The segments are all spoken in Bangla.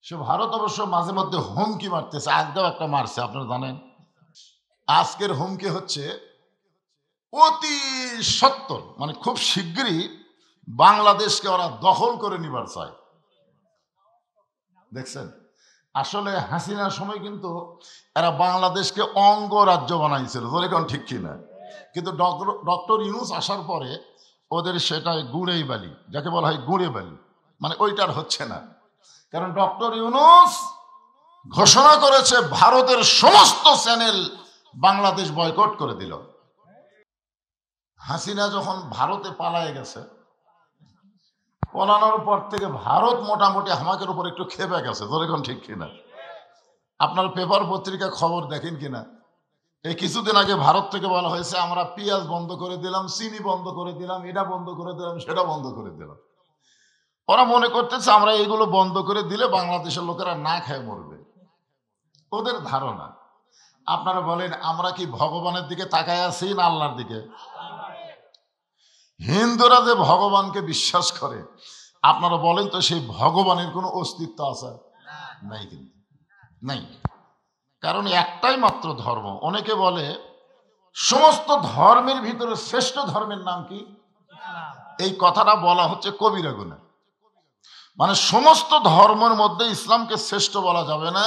সে ভারত অবশ্য মাঝে মধ্যে হুমকি মারতেছে, আজকেও একটা মারছে, আপনারা জানেন। আজকের হুমকি হচ্ছে অতি সত্বর, মানে খুব শিগগিরই বাংলাদেশকে ওরা দখল করে নিবার চায়। দেখছেন, আসলে হাসিনার সময় কিন্তু এরা বাংলাদেশকে অঙ্গরাজ্য বানাইছিল, ধরে কোন ঠিক কিনা। কিন্তু ডক্টর ইউনূস আসার পরে ওদের সেটাই গুঁড়েই বালি, যাকে বলা হয় গুঁড়ে বালি, মানে ওইটার হচ্ছে না। কারণ ডক্টর ইউনূস ঘোষণা করেছে ভারতের সমস্ত চ্যানেল বাংলাদেশ বয়কট করে দিল। হাসিনা যখন ভারতে পালায় গেছে, পলানোর পর থেকে ভারত মোটামুটি আমাদের উপর একটু খেপে গেছে, ধরে কোন ঠিক কিনা। আপনার পেপার পত্রিকা খবর দেখেন কিনা, এই কিছুদিন আগে ভারত থেকে বলা হয়েছে আমরা পেঁয়াজ বন্ধ করে দিলাম, চিনি বন্ধ করে দিলাম, এটা বন্ধ করে দিলাম, সেটা বন্ধ করে দিলাম। ওরা মনে করতেছে আমরা এইগুলো বন্ধ করে দিলে বাংলাদেশের লোকেরা না খেয়ে মরবে, ওদের ধারণা। আপনারা বলেন আমরা কি ভগবানের দিকে তাকায় আছি না আল্লাহর দিকে? হিন্দুরা যে ভগবানকে বিশ্বাস করে, আপনারা বলেন তো সেই ভগবানের কোনো অস্তিত্ব আছে? নাই, কিন্তু নাই। কারণ একটাই মাত্র ধর্ম। অনেকে বলে সমস্ত ধর্মের ভিতরে শ্রেষ্ঠ ধর্মের নাম কি? এই কথাটা বলা হচ্ছে কবিরা গুনাহ। মানে সমস্ত ধর্মের মধ্যে ইসলামকে শ্রেষ্ঠ বলা যাবে না,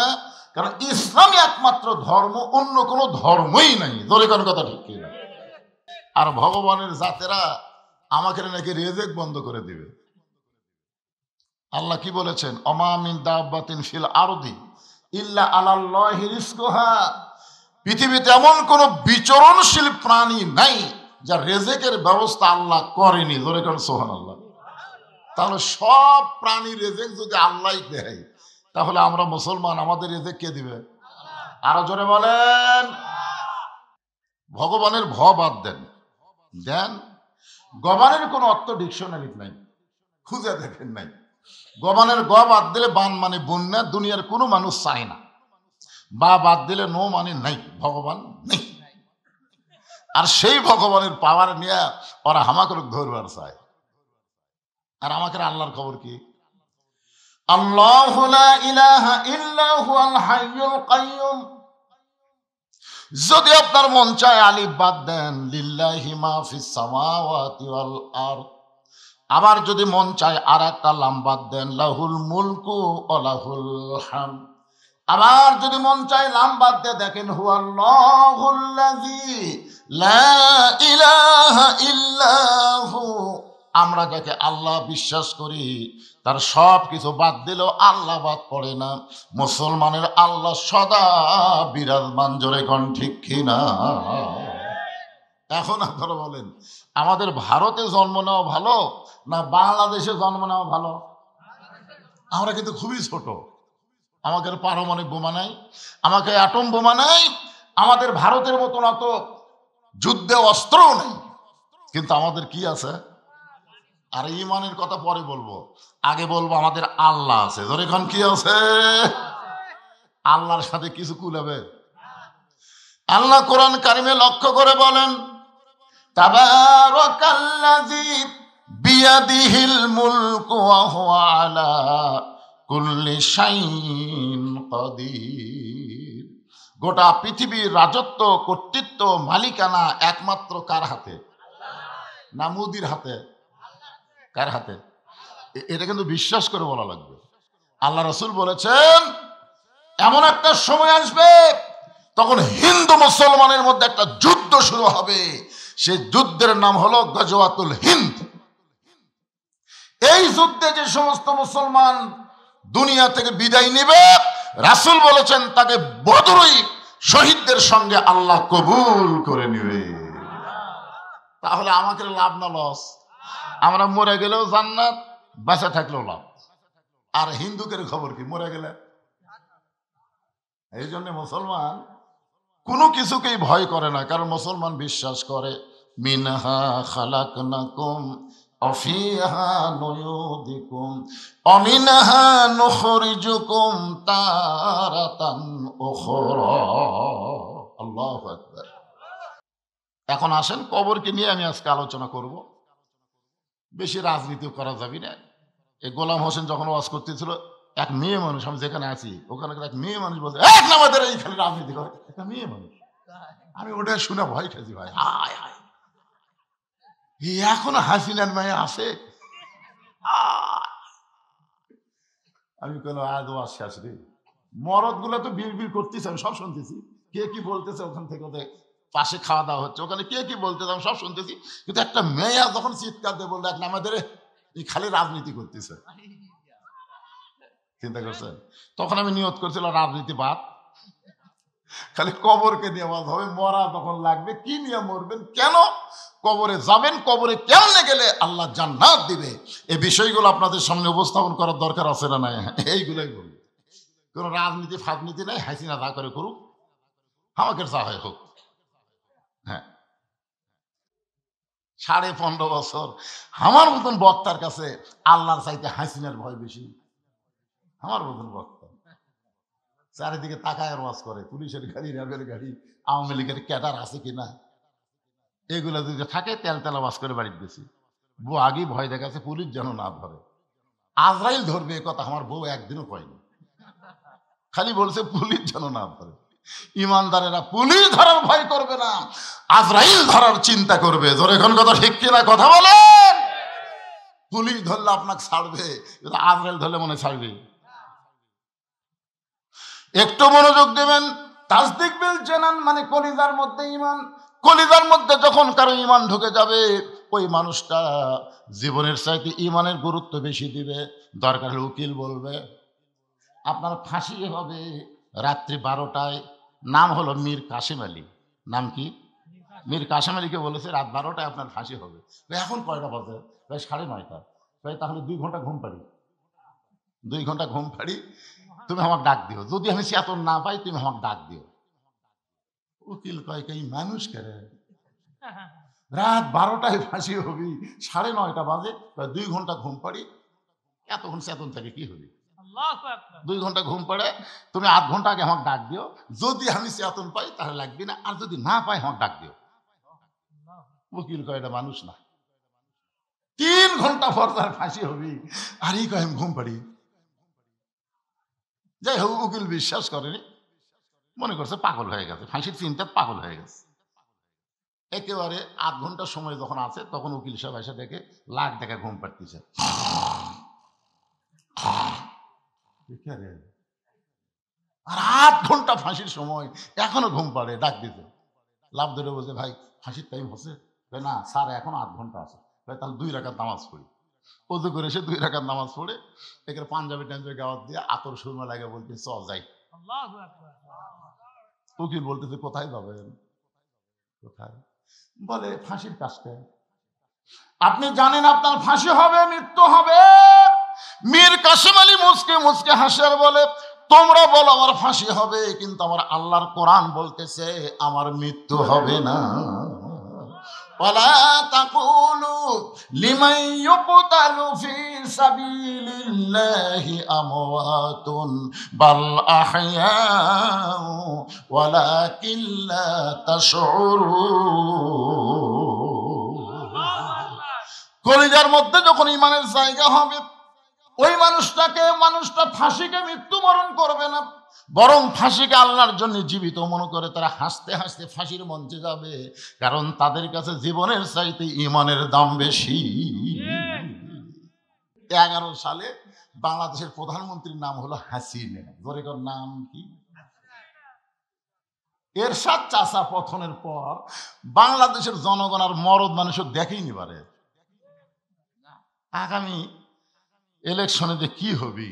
কারণ ইসলামই একমাত্র ধর্ম, অন্য কোনো ধর্মই নাই। ধরে কোন কথা ঠিক কিনা। আর ভগবানের জাতেরা আমাকে নাকি রেজেক বন্ধ করে দিবে। আল্লাহ কি বলেছেন? অমা মিন দাব্বাতিন ফিল আরদি ইল্লা আলাল্লাহি রিজকুহা। পৃথিবীতে এমন কোন বিচরণশীল প্রাণী নাই যার রেজেকের ব্যবস্থা আল্লাহ করেনি। ধরে কোন সুবহানাল্লাহ। তাহলে সব প্রাণী রেজেক যদি আল্লাহই দেয়, তাহলে আমরা মুসলমান, আমাদের রেজেক কে দিবে? আরো জোরে বলেন। ভগবানের ভ বাদ দেন, দেন। গবানের কোন অর্থ ডিকশনারি নাই, খুঁজে দেখেন নাই। গবানের গ বাদ দিলে বান মানে বন্যা, দুনিয়ার কোনো মানুষ চায় না। বা বাদ দিলে নো মানে নাই, ভগবান নেই। আর সেই ভগবানের পাওয়ার নিয়ে ওরা হামাকে ধরবার চায়। আর আমাকে আল্লাহর খবর কি? আল্লাহু লা ইলাহা ইল্লা হুয়াল হাইয়ুল কাইয়ুম। যদি আপনার মন চায় আলিফ বাদ দেন, লিল্লাহি মা ফিস সামাওয়াতি ওয়াল আরদ। আবার যদি মন চায় আর একটা লাম বাদ দেন, লাহুল মুলকু ওয়া লাহুল হামদ। আবার যদি মন চায় লাম বাদ দিয়ে দেখেন, হুয়াল্লাহুল্লাযী লা ইলাহা ইল্লাহু। আমরা যাকে আল্লাহ বিশ্বাস করি তার সব কিছু বাদ দিলেও আল্লাহ বাদ পড়ে না। মুসলমানের আল্লাহ সদা বিরাজমান। জোরে কোন ঠিক কিনা। এখন আপনারা বলেন আমাদের ভারতে জন্ম নেওয়া ভালো না বাংলাদেশে জন্ম নেওয়া ভালো? আমরা কিন্তু খুবই ছোট, আমাদের পারমাণবিক বোমা নাই, আমাকে অ্যাটম বোমা নাই, আমাদের ভারতের মতন অত যুদ্ধে অস্ত্রও নেই, কিন্তু আমাদের কি আছে? আর ইমানের কথা পরে বলবো, আগে বলবো আমাদের আল্লাহ আছে। ধরে এখন কি আছে? আল্লাহর সাথে কিছু কুলাবে? আল্লাহ কোরআন কারিমে লক্ষ্য করে বলেন, তাবারাকাল্লাযী বিয়াদিহিল মুলকু ওয়া হুয়া আলা কুল্লি শাইইন কাদির। গোটা পৃথিবীর রাজত্ব, কর্তৃত্ব, মালিকানা একমাত্র কার হাতে? না মোদির হাতে? কার হাতে? এটা কিন্তু বিশ্বাস করে বলা লাগবে। আল্লাহ রাসূল বলেছেন এমন একটা সময় আসবে তখন হিন্দু মুসলমানের মধ্যে একটা যুদ্ধ শুরু হবে। সেই যুদ্ধের নাম হলো গজওয়াতুল হিন্দ। এই যুদ্ধে যে সমস্ত মুসলমান দুনিয়া থেকে বিদায় নেবে, রাসূল বলেছেন তাকে বদরই শহীদদের সঙ্গে আল্লাহ কবুল করে নেবে। তাহলে আমাকে লাভ না লস? আমরা মরে গেলেও জান্নাত, বেঁচে থাকলেও লাভ। আর হিন্দুদের খবর কি? মরে গেলে। এই জন্য মুসলমান কোনো কিছুকেই ভয় করে না, কারণ মুসলমান বিশ্বাস করে মিনহা খালাকনাকুম অফিহা নুয়ুদিকুম অমিনহা নুখরিজুকুম তারাতান উখরা। আল্লাহু আকবার। এখন আসেন কবরকে নিয়ে আমি আজকে আলোচনা করব। বেশি রাজনীতি করা যাবে না। এই গোলাম হোসেন যখন ওয়াজ করতেছিল এক মেয়ে মানুষ, আমি যেখানে আছি ওখানে এক মেয়ে মানুষ বলছে এক না আমাদের এই খালি রাজনীতি করে, একটা মেয়ে মানুষ। আমি ওটা শুনে ভয় খেয়েছি ভাই, হায় হায় এখনো হাসিনার মেয়ে আছে। আমি কোনো আজ শেষ রে, মরদ গুলা তো বিড় বিড় করতেছে, আমি সব শুনতেছি, কে কি বলতেছে ওখান থেকে, ওদের পাশে খাওয়া দাওয়া হচ্ছে, ওখানে কে কি বলতেছে আমি সব শুনতেছি। কিন্তু একটা মেয়ে যখন চিৎকার দিয়ে বললো এক না আমাদের এই খালি রাজনীতি করতেছে, চিন্তা করছেন? তখন আমি নিয়ত করছিলাম রাজনীতি বাদ, খালি কবরকে নিয়ে আওয়াজ হবে, মরা তখন লাগবে, কি নিয়ে মরবেন, কেন কবরে যাবেন, কবরে কেমনে গেলে আল্লাহ জান্নাত দিবে, এই বিষয়গুলো আপনাদের সামনে উপস্থাপন করার দরকার আছে না নাই? এইগুলাই বলবো, কোন রাজনীতি ফাজনীতি নাই, হাসিনা যা করে করুক, আমাকে যা হয় হোক। হ্যাঁ, 15.5 বছর আমার মতন বক্তার কাছে আল্লাহর চাইতে হাসিনার ভয় বেশি। আমার মতন বক্তা চারিদিকে তাকায় ওয়াজ করে, পুলিশের গাড়ি, র্যাবের গাড়ি, আওয়ামী লীগের ক্যাডার আছে কিনা, এগুলো যদি থাকে তেল তেলা ওয়াজ করে বাড়িতে গেছি। বউ আগেই ভয় দেখাচ্ছে পুলিশ যেন না ধরে, আজরাইল ধরবে এ কথা আমার বউ একদিনও কয়নি, খালি বলছে পুলিশ যেন না ধরে। ইমানদারেরা পুলিশ ধরার ভয় করবে না, আজরাইল ধরার চিন্তা করবে। জোরে এখন কথা ঠিক কিনা কথা বলেন? পুলিশ ধরলে আপনাকে ছাড়বে, আজরাইল ধরলে মনে ছাড়বে? একটু মনোযোগ দেবেন। তাসদিক বিল জানান মানে কলিজার মধ্যে ঈমান। কলিজার মধ্যে যখন কারো ঈমান ঢুকে যাবে, ওই মানুষটা জীবনের চাইতে ঈমানের গুরুত্ব বেশি দিবে। দরকার হলে উকিল বলবে আপনার ফাঁসি হবে রাত্রি 12টায়। নাম হলো মীর কাসেম আলী। নাম কি? মীর কাসেম আলীকে বলেছে রাত 12টায় আপনার ফাঁসি হবে। এখন কয়টা বাজে? প্রায় 9:30। তাহলে 2 ঘন্টা ঘুম পাড়ি, 2 ঘন্টা ঘুম পাড়ি, তুমি আমাকে ডাক দিও, যদি আমি চেতন না পাই তুমি আমাকে ডাক দিও। উকিল কয় এই মানুষ করে রাত 12টায় ফাঁসি হবি, 9:30 বাজে, 2 ঘন্টা ঘুম পাড়ি, এতক্ষণ চেতন থাকে কি হবি? 2 ঘন্টা ঘুম পড়ে, তুমি 8 ঘন্টা আগে আমাকে ডাক দিও, যদি আমি চেতন পাই তাহলে লাগবে না, আর যদি না পাই আমাকে ডাক দিও। উকিল কয় এটা মানুষ না। 3 ঘন্টা পর তার ফাঁসি হবি, আর এই কয় আমি ঘুম পাড়ি। যাই হোক, উকিল বিশ্বাস করেনি, মনে করছে পাগল হয়ে গেছে, ফাঁসির চিন্তা পাগল হয়ে গেছে। একেবারে 8 ঘন্টা সময় যখন আছে তখন উকিল সাহেব এসে দেখে লাখ টাকা ঘুম পাড়তেছে। আর 8 ঘন্টা ফাঁসির সময় এখনো ঘুম পাড়ে, ডাক দিতে। লাভ ধরে বলছে ভাই ফাঁসির টাইম হচ্ছে? না স্যার, এখন 8 ঘন্টা আছে। তাহলে 2 রাকাত নামাজ পড়ি। অজু করে এসে 2 রাকাত নামাজ পড়ে এখানে পাঞ্জাবি টাঞ্জাবি গাওয়াত দিয়ে আতর সুরমা লাগে বলতে চল যাই। উকিল বলতেছে কোথায় যাবেন? কোথায়? বলে ফাঁসির কাজটা। আপনি জানেন আপনার ফাঁসি হবে, মৃত্যু হবে? মীর কাসেম আলী মুচকে মুচকে হাসে আর বলে তোমরা বলো আমার ফাঁসি হবে, কিন্তু আমার আল্লাহর কোরআন বলতেছে আমার মৃত্যু হবে না। ওয়ালা তাকুলু লিমান ইউকতালু ফি সাবিলিল্লাহি আমওয়াতুন বাল আহইয়াউ ওয়ালাকিন লা তাশউরুন। কলিজার মধ্যে যখন ঈমানের জায়গা হবে, ওই মানুষটা ফাঁসিকে মৃত্যুবরণ করবে না, বরং ফাঁসিকে আল্লাহর জন্য জীবিত মনে করে তারা হাসতে হাসতে ফাঁসির মঞ্চে যাবে, কারণ তাদের কাছে জীবনের চাইতে ঈমানের দাম বেশি। 11 সালে বাংলাদেশের প্রধানমন্ত্রীর নাম হলো হাসিনা। জোরেকর নাম কি? এরশাদ চাচা পতনের পর বাংলাদেশের জনগণ আর মরদ মানুষও দেখেইনি পারে। আগামী ইলেকশনে যে কি হবি,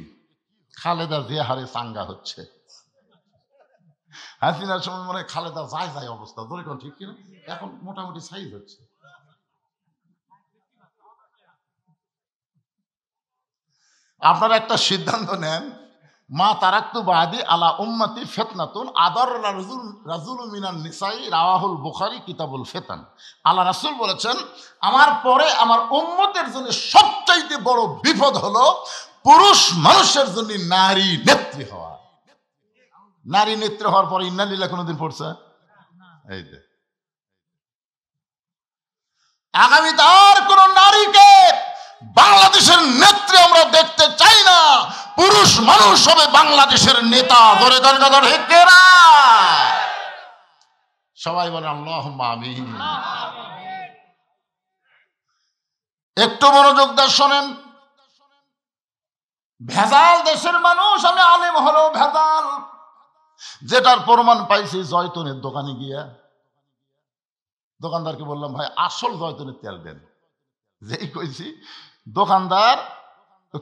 খালেদা জিয়া হারে চাঙ্গা হচ্ছে, হাসিনার সময় মনে হয় খালেদা যায় অবস্থা, ধরে কোন ঠিক কিনা, এখন মোটামুটি সাইজ হচ্ছে। আপনারা একটা সিদ্ধান্ত নেন, মা তারাক্তু বাদি আলা উম্মতি ফিতনাতুন আদার রাজুল মিনান নিসাই, রাওয়াহুল বুখারী কিতাবুল ফিতান। আল্লাহ রাসূল বলেছেন আমার পরে আমার উম্মতের জন্য সবচাইতে বড় বিপদ হলো পুরুষ মানুষের জন্য নারী নেত্রী হওয়া। নারী নেত্রী হওয়ার পরে ইন্না লিল্লাহ কোনদিন পড়ছে? এই যে আগামী তার কোন নারীকে বাংলাদেশের নেত্রী আমরা দেখতে চাই না, পুরুষ মানুষ হবে বাংলাদেশের নেতা। ধরে ধরে ধরে হেকেরা সবাই বলে আল্লাহুম্মা আমিন। একটু মনোযোগ দিয়ে শোনেন। ভেজাল দেশের মানুষ, আমি আলেম হলেও ভেজাল, যেটার প্রমাণ পাইছি জয়তুনের দোকানে গিয়া দোকানদারকে বললাম ভাই আসল জয়তুনের তেল দেন। যেই কইছি দোকানদার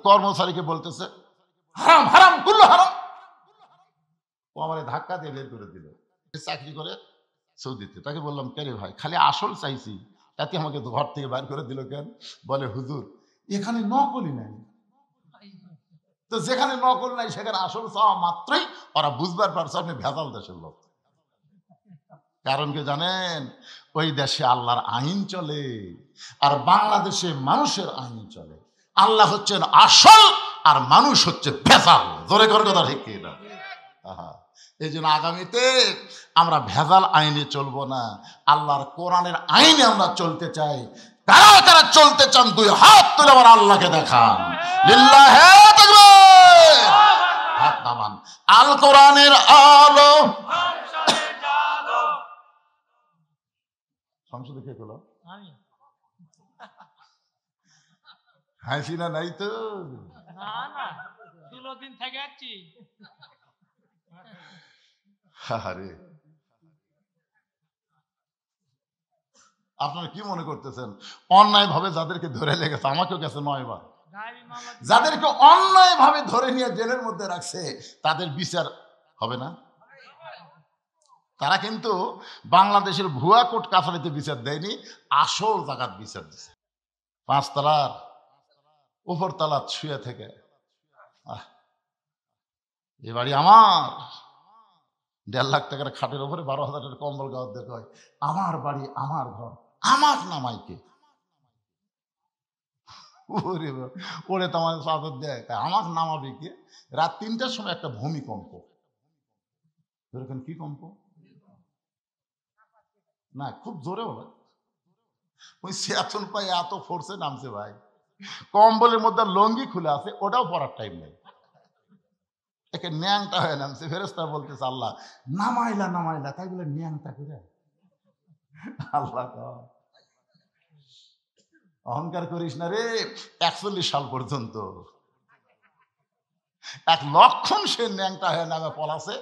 কর্মচারীকে বলতেছে হারাম হারাম কুল্লু হারাম। ও আমার ধাক্কা দিয়ে বের করে দিল। চাকরি করে সৌদিতে। তাকে বললাম কে রে ভাই, খালি আসল চাইছি, তাতে আমাকে ঘর থেকে বাইর করে দিল কেন? বলে হুজুর এখানে নকলই নাই। তো যেখানে নকল নাই সেখানে আসল চাওয়া মাত্রই ওরা বুঝবার পারছে আপনি ভেজাল দেশের লোক। কারণ কি জানেন? ওই দেশে আল্লাহর আইন চলে, আর বাংলাদেশে মানুষের আইন চলে। আল্লাহ হচ্ছেন আসল আর মানুষ হচ্ছে ভেজাল। জোরে করে কথা ঠিক না? এই জন্য আগামীতে আমরা ভেজাল আইনে চলবো না, আল্লাহর কোরআনের আইনে আমরা চলতে চাই। কারা কারা চলতে চান দুই হাত তুলে আমার আল্লাহকে দেখান। লিল্লাহে তাকবীর। হাত নামান। আল কোরআনের আলো সংসদে কে করলো? হাসিনা নাই তো? আরে আপনারা কি মনে করতেছেন অন্যায় ভাবে যাদেরকে ধরে লেগেছে, আমাকেও গেছে 9 বার, যাদেরকে অন্যায় ভাবে ধরে নিয়ে জেলের মধ্যে রাখছে তাদের বিচার হবে না? তারা কিন্তু বাংলাদেশের ভুয়া কোর্ট কাছারিতে বিচার দেয়নি, আসল জায়গাত বিচার দিচ্ছে। 5 তলার উপর তলা শুয়ে থেকে এ বাড়ি আমার, 1.5 লাখ টাকার খাটের উপরে 12,000 টাকার কম্বল গাওয়ার দেখে আমার বাড়ি আমার ঘর, আমার নামাইকে ওরে তোমার চাদর দেয়, আমার নামাবে কে? রাত 3টার সময় একটা ভূমিকম্প। এরকম কি কম্প না, খুব জোরে হলো। ওই চেতন পাই এত ফোর্সে নামছে ভাই, কম্বলের মধ্যে লঙ্গি খুলে আছে, ওটাও পরার টাইম নেই, একে ন্যাংটা হয়ে নামছে। ফেরেশতা বলতেছে আল্লাহ নামাইলা নামাইলা, তাই বলে ন্যাংটা করে? আল্লাহ অহংকার করিস না রে। 41 সাল পর্যন্ত 1 লক্ষণ সে ন্যাংটা হয়ে নামে পলাছে,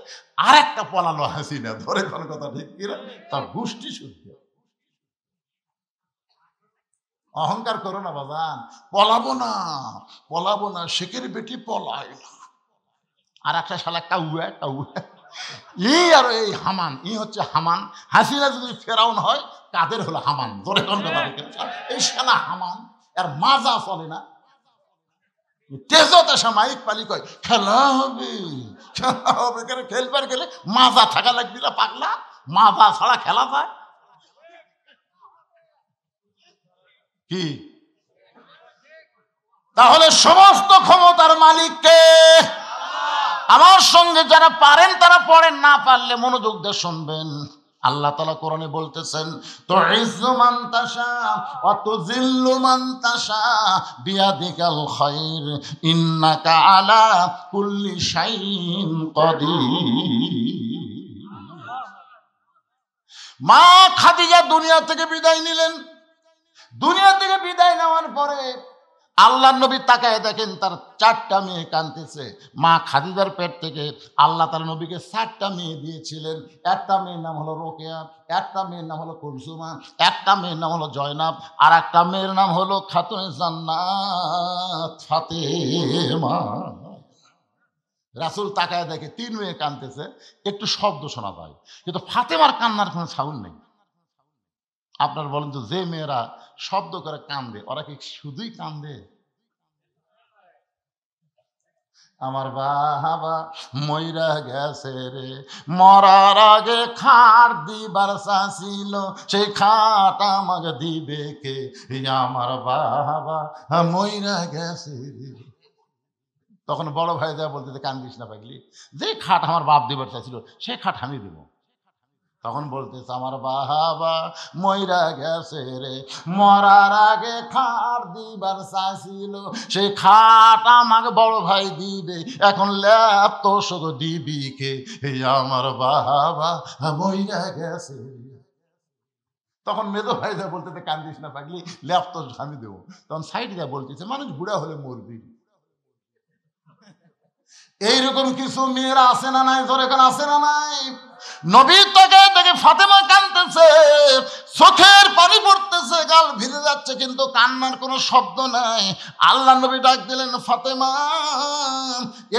আর একটা পলালো হাসিনা। ধরে কোন কথা ঠিক কিনা? তার গোষ্ঠী শুদ্ধ। অহংকার করো না বাজান, পলাবো না পলাবো না, শেখের বেটি পলায় না। আর একটা শালা কাউয়া কাউয়া, এই আর এই হামান, ই হচ্ছে হামান। হাসিনা যদি ফেরাউন হয়, কাদের হলো হামান। ধরে কোন কথা ঠিক কিনা? এই শালা হামান, আর মাজা চলে না। তেজত আসা মাইক পালি কয় খেলা হবে খেলা হবে, কেন খেলবার গেলে মাজা থাকা লাগবে না পাগলা, মাজা ছাড়া খেলা যায় কি? তাহলে সমস্ত ক্ষমতার মালিককে। আমার সঙ্গে যারা পারেন তারা পড়েন, না পারলে মনোযোগ দিয়ে শুনবেন। আল্লাহ তাআলা কোরআনে বলতেছেন তুইজ্জু মান তাশা ওয়া তুযিল্লু মান তাশা বিয়াদিকাল খায়র ইন্নাকা আলা কুল্লি শাইইন কাদির। মা খাদিজা দুনিয়া থেকে বিদায় নিলেন। দুনিয়া থেকে বিদায় নেওয়ার পরে আল্লাহ নবী তাকায় দেখেন তার 4টা মেয়ে কাঁদতেছে। মা খাদিজার পেট থেকে আল্লাহ তাআলা নবীকে 4টা মেয়ে দিয়েছিলেন। একটা মেয়ের নাম হলো রোকেয়া, একটা মেয়ের নাম হলো কুলসুমা, একটা মেয়ের নাম হলো জয়নাব, আর একটা মেয়ের নাম হলো খাতুনে জান্নাত ফাতেমা। রাসূল তাকায় দেখে 3 মেয়ে কাঁদতেছে, একটু শব্দ শোনা যায়, কিন্তু ফাতেমার কান্নার কোনো সাউন্ড নেই। আপনার বলেন তো, যে মেয়েরা শব্দ করে কান্দে ওরা কি শুধুই কান্দে? আমার বাবা মইরা গেছে রে, মরার আগে খাট দিবার চাইছিল, সেই খাট আমাকে দিবে কে? আমার বাবা মইরা গেছে রে। তখন বড় ভাই যা বলতে কান্দিস না পাগলি, যে খাট আমার বাপ দিবার চাইছিল সেই খাট আমি দেব। তখন বলতেছে আমার বাবা মইরা গেছে রে, মরার আগে খাট দিবার চাইছিল, সেই খাট আমাকে বড় ভাই দিবে, এখন ল্যাপ তো শুধু দিবি কে, এই আমার বাবা মইরা গেছে। তখন মেজো ভাইরা বলতেছে কান্দিস না পাগলি, ল্যাপ তো আমি দেবো। তখন সাইডরা বলতেছে মানুষ বুড়া হলে মরবি। এইরকম কিছু মেয়েরা আছে না নাই? জোরে কেন আছে না নাই? নবীর তাকে দেখে ফাতেমা কাঁদতেছে, চোখের পানি পড়তেছে, গাল ভিজে যাচ্ছে, কিন্তু কান্নার কোনো শব্দ নাই। আল্লাহ নবী ডাক দিলেন, ফাতেমা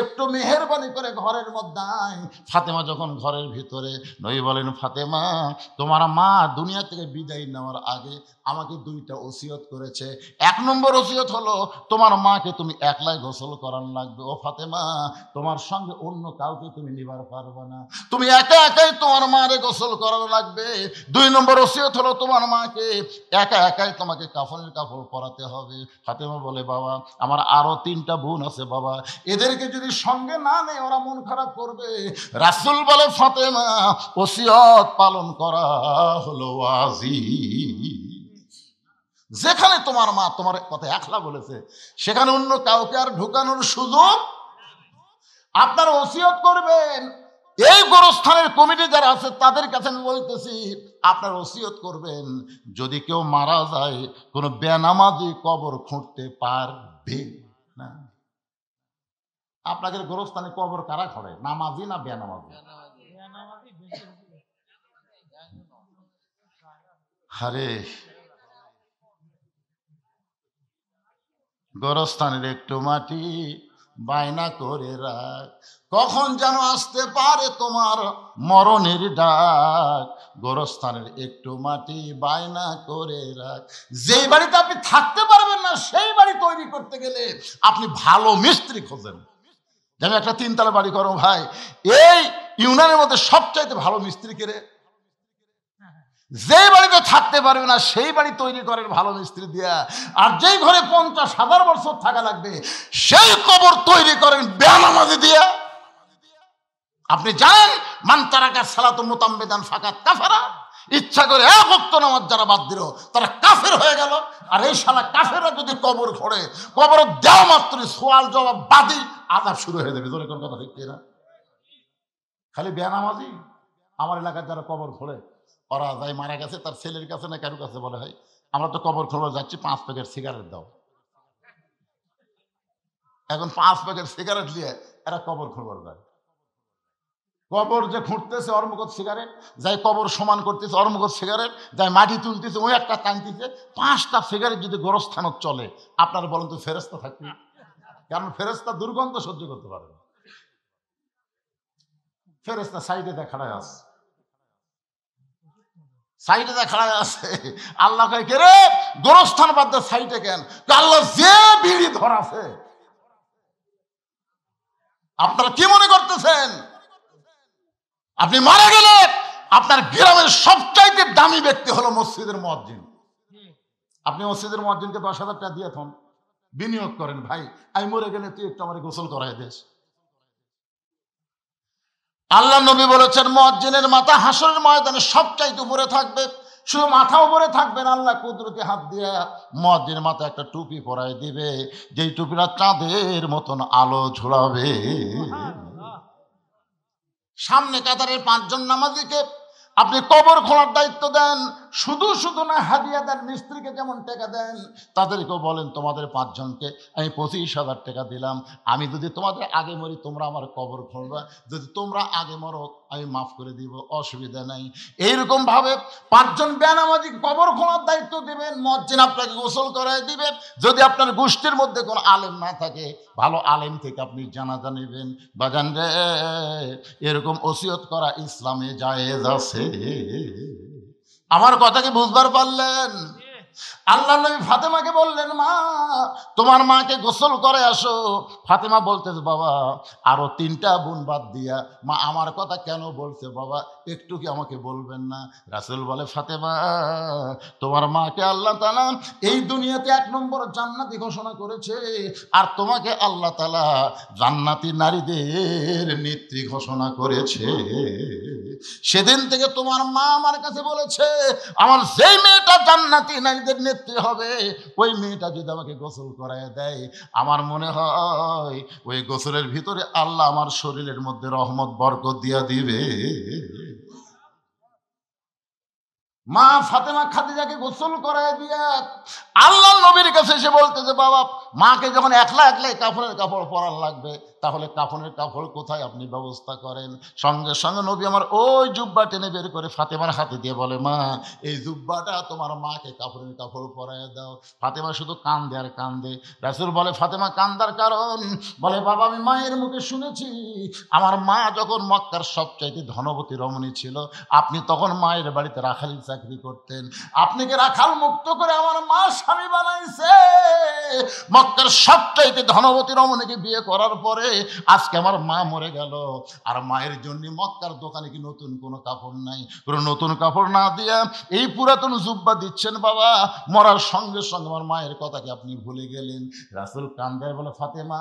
একটু মেহেরবানি করে ঘরের মধ্যে আয়। ফাতেমা যখন ঘরের ভিতরে, নবী বলেন, ফাতেমা তোমার মা দুনিয়া থেকে বিদায় নেওয়ার আগে আমাকে দুইটা ওসিয়ত করেছে। এক নম্বর ওসিয়ত হলো তোমার মাকে তুমি একলাই গোসল করার লাগবে। ও ফাতেমা, তোমার সঙ্গে অন্য কাউকে তুমি নিবার পারবে না, তুমি একা একাই তোমার মারে গোসল করানো লাগবে। দুই নম্বর ওসিয়ত হলো তোমার মাকে একা একাই তোমাকে কাফনের কাপড় পরাতে হবে। ফাতেমা বলে, বাবা আমার আরো 3টা বোন আছে বাবা, এদেরকে যদি সঙ্গে না নেয় ওরা মন খারাপ করবে। রাসূল বলে, ফাতেমা ওসিয়ত পালন করা হলো ওয়াজিব। যেখানে তোমার মা তোমার কথা একলা বলেছে সেখানে অন্য কাউকে আর ঢুকানোর সুযোগ। আপনার ওসিয়ত করবেন। এই গোরস্থানের কমিটি যারা আছে তাদের কাছে আমি বলতেছি, আপনার ওসিয়ত করবেন যদি কেউ মারা যায় কোনো বেনামাজি কবর খুঁড়তে পারবে না। আপনাদের গোরস্থানে কবর কারা খড়ে, নামাজি না বেনামাজি? আরে গোরস্থানের একটু মাটি বায়না করে রাখ, কখন যেন আসতে পারে তোমার মরণের ডাক। গোরস্থানের একটু মাটি বায়না করে রাখ। যেই বাড়িতে আপনি থাকতে পারবেন না সেই বাড়ি তৈরি করতে গেলে আপনি ভালো মিস্ত্রি খোঁজেন। যেমন একটা 3তলা বাড়ি করো ভাই, এই ইউনিয়নের মধ্যে সবচাইতে ভালো মিস্ত্রি কে রে? যে বাড়িতে থাকতে পারবে না সেই বাড়ি তৈরি করেন ভালো মিস্ত্রি দিয়া। আর যেই ঘরে 50,000 বছর থাকা লাগবে সেই কবর তৈরি করেন বেনামাজি দিয়া। আপনি জানেন মান তারাকা সালাতু মুতাম্মিদান ফাকাত কাফারা, ইচ্ছা করে এক ওয়াক্ত নামাজ যারা বাদ দিল তারা কাফের হয়ে গেল। আর এই শালা কাফেররা যদি কবর খোঁড়ে, কবর দেওয়া মাত্রই সওয়াল জবাব বাদী আযাব শুরু হয়ে যাবে। জোরে কোন কথা ঠিক কিনা? খালি বেনামাজি। আমার এলাকার যারা কবর খোঁড়ে ওরা যাই মারা গেছে তার ছেলের কাছে না কারোর কাছে বলে, হয় আমরা তো কবর খোঁড়া যাচ্ছি, 5 প্যাকেট সিগারেট দাও। এখন 5 প্যাকেট সিগারেট দিয়ে এরা কবর খোঁড়বার যায়। কবর যে খুঁড়তেছে ওর মুখত সিগারেট, যাই কবর সমান করতেছে ওর মুখত সিগারেট, যাই মাটি তুলতেছে ওই একটা টানতেছে। 5টা সিগারেট যদি গোরস্থানত চলে, আপনারা বলেন তো ফেরেশতা থাকবে? কারণ ফেরেশতা দুর্গন্ধ সহ্য করতে পারে না। ফেরেশতা সাইডে দেখায় আছে, সাইডে দেখায় আছে। আল্লাহ কয়, কে রে গোরস্থান বাদ দে সাইডে কেন? আল্লাহ যে বিড়ি ধরাছে। আপনারা কি মনে করতেছেন আপনি মারা গেলে আপনার গ্রামের সবচাইতে দামি ব্যক্তি হলো মসজিদের মুয়াজ্জিন। আপনি মসজিদের মুয়াজ্জিনকে 10,000 টাকা দিয়ে থন, বিনিয়োগ করেন, ভাই আমি মরে গেলে তুই একটু আমার গোসল করাই দিস। আল্লাহ নবী বলেছেন মুয়াজ্জিনের মাথা হাসরের ময়দানে সবচাইতে উপরে থাকবে। শুধু মাথা উপরে থাকবে না, আল্লাহ কুদরতি হাত দিয়ে মুয়াজ্জিনের মাথা একটা টুপি পরাই দিবে, যেই টুপিটা চাঁদের মতন আলো ঝুলাবে। সামনে কাতারের 5 জন নামাজিকে আপনি কবর খোঁড়ার দায়িত্ব দেন। শুধু শুধু না, হাদিয়া দেন। মিস্ত্রিকে যেমন টাকা দেন তাদেরকেও বলেন তোমাদের 5 জনকে আমি 25,000 টাকা দিলাম, আমি যদি তোমাদের আগে মরি তোমরা আমার কবর খুঁড়বা, যদি তোমরা আগে মরো আমি মাফ করে দিব, অসুবিধা নাই। এইরকম ভাবে 5 জন বেনামাজি কবর খোঁড়ার দায়িত্ব দিবেন। মুয়াজ্জিন আপনাকে গোসল করাই দিবে। যদি আপনার গোষ্ঠীর মধ্যে কোনো আলেম না থাকে, ভালো আলেম থেকে আপনি জানাজা নেবেন। বাজান রে, এরকম ওসিয়ত করা ইসলামে জায়েজ আছে। আমার কথা কি বুঝবার পারলেন? আল্লাহ নবী ফাতেমাকে বললেন, মা তোমার মাকে গোসল করে আসো। ফাতেমা বলতেছে, বাবা আরো 3টা বোন বাদ দিয়া মা আমার কথা কেন বলছে বাবা, একটু কি আমাকে বলবেন না? রাসূল বলে, ফাতেমা তোমার মাকে আল্লাহ তাআলা এই দুনিয়াতে 1 নম্বর জান্নাতি ঘোষণা করেছে, আর তোমাকে আল্লাহ তাআলা জান্নাতি নারীদের নেত্রী ঘোষণা করেছে। সেদিন থেকে তোমার মা আমার কাছে বলেছে, আমার যেই মেয়েটা জান্নাতি নারীদের নেত্রী হবে, ওই মেয়েটা যদি আমাকে গোসল করায় দেয়, আমার মনে হয় ওই গোসলের ভিতরে আল্লাহ আমার শরীরের মধ্যে রহমত বরকত দিয়া দিবে। মা ফাতেমা খাদিজাকে গোসল করায় দিয়া আল্লাহ নবীর কাছে এসে বলতেছে, বাবা মাকে যখন একলা একলাই কাফনের কাপড় পরার লাগবে, তাহলে কাফনের কাপড় কোথায় আপনি ব্যবস্থা করেন? সঙ্গে সঙ্গে নবী আমার ওই জুব্বা টেনে বের করে ফাতেমার হাতে দিয়ে বলে, মা এই জুব্বাটা তোমার মাকে কাফনের কাপড় পরায় দাও। ফাতেমা শুধু কান্দে আর কান্দে। রাসূল বলে, ফাতেমা কান্দার কারণ? বলে, বাবা আমি মায়ের মুখে শুনেছি আমার মা যখন মক্কার সবচাইতে ধনবতী রমণী ছিল, আপনি তখন মায়ের বাড়িতে রাখালি চাকরি করতেন, আপনি কি রাখাল মুক্ত করে আমার মা স্বামী বানাইছে। মক্কার সবচাইতে ধনবতী রমণীকে বিয়ে করার পরে আজকে আমার মা মরে গেল, আর মায়ের জন্য মক্কার দোকানে কি নতুন কোনো কাপড় নাই? কোনো নতুন কাপড় না দিয়া এই পুরাতন জুব্বা দিচ্ছেন বাবা। মরার সঙ্গে সঙ্গে আমার মায়ের কথা কি আপনি ভুলে গেলেন? রাসূল কান্দায় বলে, ফাতেমা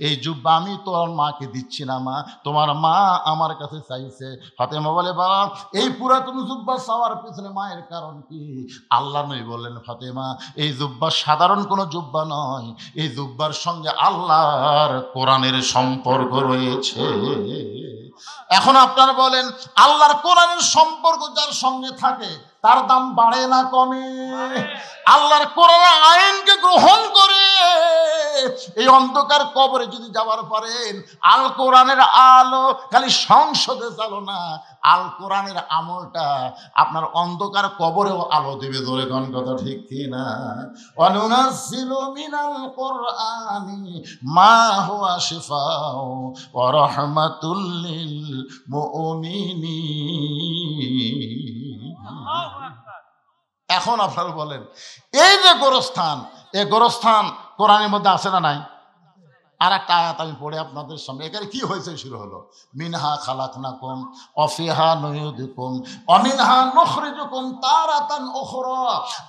এই জুব্বা আমি তোমার মাকে দিচ্ছি না মা, তোমার মা আমার কাছে চাইছে। ফাতেমা বলে, বাবা এই পুরাতন জুব্বা চাওয়ার পিছনে মায়ের কারণ কি? আল্লাহ নবী বললেন, ফাতেমা এই জুব্বা সাধারণ কোনো জুব্বা নয়, এই জুব্বার সঙ্গে আল্লাহর কোরআনের সম্পর্ক রয়েছে। এখন আপনারা বলেন, আল্লাহর কোরআনের সম্পর্ক যার সঙ্গে থাকে তার দাম বাড়ে না কমে? আল্লাহর কোরআনের আইনকে গ্রহণ করে এই অন্ধকার কবরে যদি যাওয়ার পারেন, আল কোরআনের আলো খালি সংসদে চালো না, আল কোরআনের আমলটা আপনার অন্ধকার কবরেও আলো দেবে। ধরে কোন কথা ঠিক কি না? ওয়ানুনাজ্জিলু মিনাল কোরআনি মা হুয়া শিফাউ ওয়া রাহমাতুল লিল মুমিনিন। এখন আপনারা বলেন, এই যে গোরস্থান, এই গোরস্থান কোরআনের মধ্যে আছে না নাই? আর একটা আয়াত আমি পড়ে আপনাদের সামনে, এখানে কি হয়েছে শুরু হলো, মিনহা খালাকনাকুম ওয়া ফিহা নুইদুকুম ওয়া মিনহা নুখরিজুকুম তারাতান উখরা।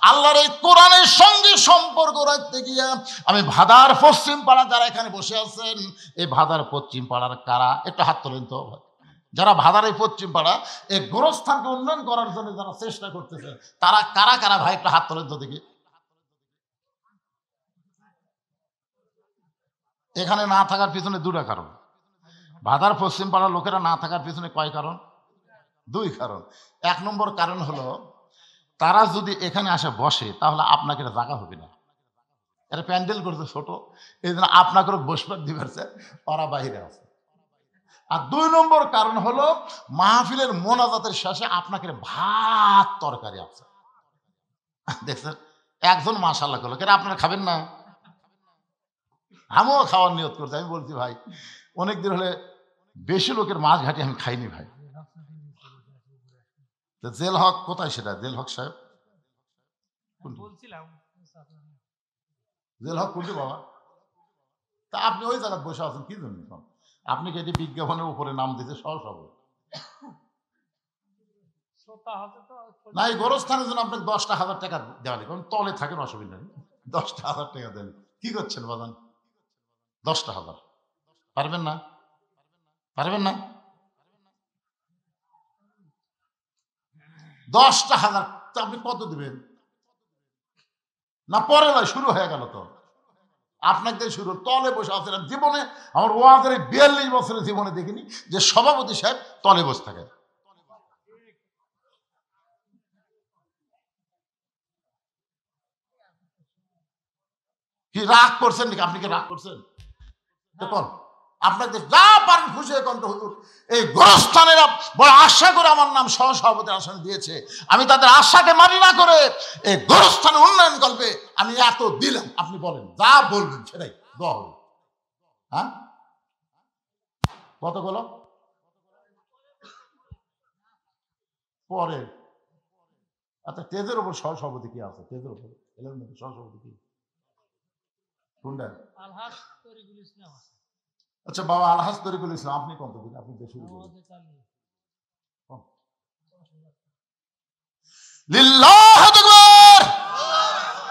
আল্লাহর এই কোরআনের সঙ্গে সম্পর্ক রাখতে গিয়ে আমি ভাদার পশ্চিম পাড়া, যারা এখানে বসে আছেন, এই ভাদার পশ্চিম পাড়ার কারা একটু হাত তোলেন তো? যারা ভাদার এই পশ্চিম পাড়া এই গোরস্থানকে উন্নয়ন করার জন্য যারা চেষ্টা করতেছে, তারা কারা কারা ভাই একটু হাত তোলেন তো দেখি। এখানে না থাকার পিছনে দুটা কারণ। ভাদার পশ্চিম পাড়ার লোকেরা না থাকার পিছনে কয় কারণ? দুই কারণ। এক নম্বর কারণ হলো, তারা যদি এখানে আসে বসে তাহলে আপনাকে জায়গা হবে না, এরা প্যান্ডেল করছে ছোট, এই জন্য আপনাকে বসবার দিবেছে, ওরা বাইরে আছে। আর দুই নম্বর কারণ হলো, মাহফিলের মোনাজাতের শেষে আপনাকে ভাত তরকারি আছে, দেখছেন? একজন মাশাআল্লাহ করলো, কেন আপনারা খাবেন না? আমিও খাওয়ার নিয়ত করছি। আমি বলছি, ভাই অনেকদিন হলে বেশি লোকের মাছ ঘাটি আমি খাইনি ভাই। জেল হক কোথায় সেটা? জেল হক সাহেব জেল হক কোনটি বাবা? তা আপনি ওই জায়গায় বসে আছেন কি জন্য? আপনি কি এটি বিজ্ঞাপনের উপরে নাম দিতে সহজ হবে না? এই গোরস্থানের জন্য আপনাকে 10,000 টাকা দেওয়া নেই, কারণ তলে থাকেন, অসুবিধা নেই। 10,000 টাকা দেন, কি করছেন বাদান? 10,000 পারবেন না? পারবেন না? 10,000 আপনি কত দিবেন? না পরে নয়, শুরু হয়ে গেল তো, আপনাকে শুরু। তলে বসে আছেন। জীবনে আমার ওয়াজের 42 বছরের জীবনে দেখিনি যে সভাপতি সাহেব তলে বসে থাকে। কি রাগ করছেন নাকি? আপনি কি রাগ করছেন? দেখুন, আপনাকে যা পারেন খুশি হয়ে কণ্ঠ হুজুর, এই গোরস্থানেরা বড় আশা করে আমার নাম সহসভাপতির আসনে দিয়েছে, আমি তাদের আশাকে মানি না করে এই গোরস্থানের উন্নয়ন কল্পে আমি এত দিলাম। আপনি বলেন, যা বলবেন সেটাই দোয়া হবে। হ্যাঁ, কতগুলো পরে? আচ্ছা, তেজের উপর সহসভাপতি কি আছে? তেজের উপর এলের মধ্যে সহসভাপতি কি কোনটা? আচ্ছা বাবা, আলহাজ তরিকুল ইসলাম, আপনি কত দিন? আপনি বেশি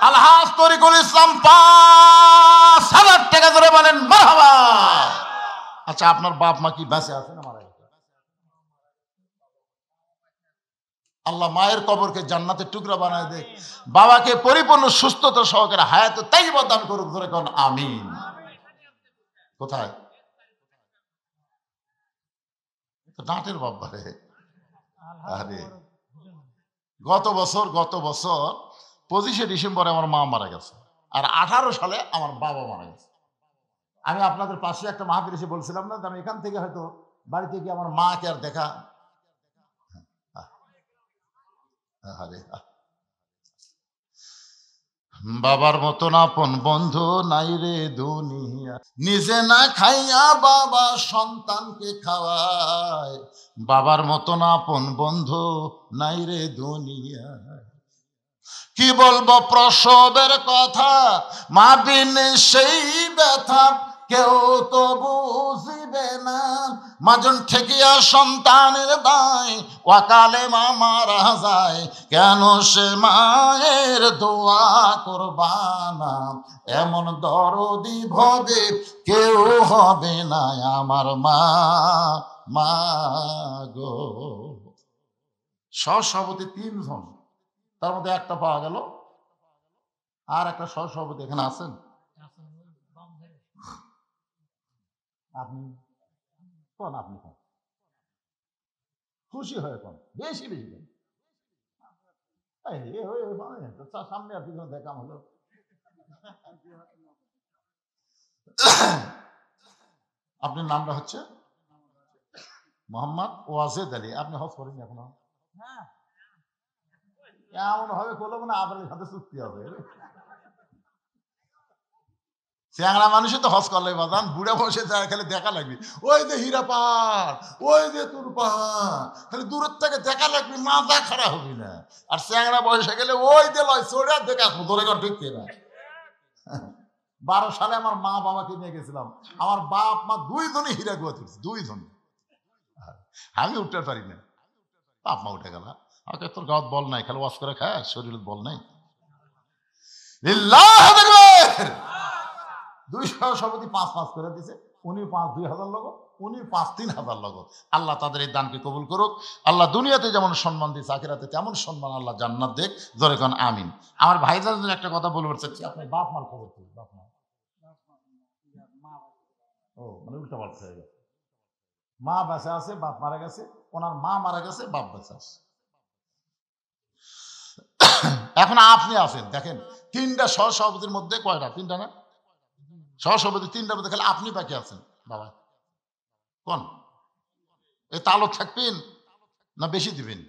আলহাজ তরিকুল ইসলাম 5,000 টাকা ধরে বলেন মারহাবা। আচ্ছা, আপনার বাপ মা কি বেঁচে আছে না মারা গেছে? আল্লাহ মায়ের কবরকে জান্নাতের টুকরা বানায় দেখ, বাবাকে পরিপূর্ণ সুস্থতা সহকারে হায়াতে তাইয়্যিবা দান করুক, ধরে কোন আমিন। কোথায় ডাঁটের বাবা রে? আরে গত বছর 25শে ডিসেম্বরে আমার মা মারা গেছে, আর 18 সালে আমার বাবা মারা গেছে। আমি আপনাদের পাশে একটা মাহফিল এসে বলছিলাম না, আমি এখান থেকে হয়তো বাড়িতে গিয়ে আমার মাকে আর দেখা। আরে বাবার মতন আপন বন্ধু নাই রে দুনিয়া, নিজে না খাইয়া বাবা সন্তানকে খাওয়ায়। বাবার মতন আপন বন্ধু নাই রে দুনিয়া। কি বলবো প্রসবের কথা, মা বিন সেই ব্যথা কেউ তো বুঝিবে না। মাজন ঠেকিয়া সন্তানের দায়, ওয়াকালে মা মারা যায়, কেন সে মায়ের দোয়া করবানা। এমন দরদি ভবে কেউ হবে না আমার মা, মা গো। সহসভাপতি 3 জন, তার মধ্যে একটা পাওয়া গেল। আর একটা সহসভাপতি এখানে আছেন? আপনি কোন, আপনি কোন, খুশি হয়ে কোন, বেশি বেশি কোন। সামনে আর পিছনে দেখা হলো। আপনার নামটা হচ্ছে মোহাম্মদ ওয়াজেদ আলী। আপনি হজ করেন এখনো? এমন ভাবে করলো না আপনার সাথে চুক্তি হবে। চ্যাংড়া মানুষই তো হজ করলে বাদান, বুড়া বসে যায় খালি দেখা লাগবে, ওই যে হীরা পাহাড়, ওই যে তোর পাহাড়, খালি দূরের থেকে দেখা লাগবে, মাথা খারাপ হবি না। আর চ্যাংড়া বয়সে গেলে ওই যে লয় চড়ে দেখা ধরে কর ঢুকতে না। 12 সালে আমার মা বাবাকে নিয়ে গেছিলাম, আমার বাপ মা 2 জনই হীরা গুয়া তুলছে, 2 জন। আমি উঠতে পারি না, বাপ মা উঠে গেল। আমাকে তোর গাঁত বল নাই, খালি ওয়াশ করে খায়, শরীরে বল নাই। লিল্লাহু আকবার। 2 সহসভাপতি 5 করে দিছে, উনি 2,000 লোক, উনি 3,000 লোক। আল্লাহ তাদের এই দানকে কবুল করুক। আল্লাহ দুনিয়াতে যেমন সম্মান দিচ্ছে, আখিরাতে তেমন সম্মান আল্লাহ জান্নাত দেখ, ধরে কোন আমিন। আমার ভাইজান একটা কথা বলতে চাচ্ছি, আপনার বাপ মার খবর কি? বাপ মা, ও মানে উল্টা পাল্টা হয়ে গেছে। মা বেঁচে আছে, বাপ মারা গেছে, ওনার মা মারা গেছে, বাপ বেঁচে আছে। এখন আপনি আছেন, দেখেন 3টা সহসভাপতির মধ্যে কয়টা? 3টা না? সহসভাপতি 3টার মধ্যে খালি আপনি বাকি আছেন। বাবা কোন এই তালক থাকবেন না বেশি দিবেন?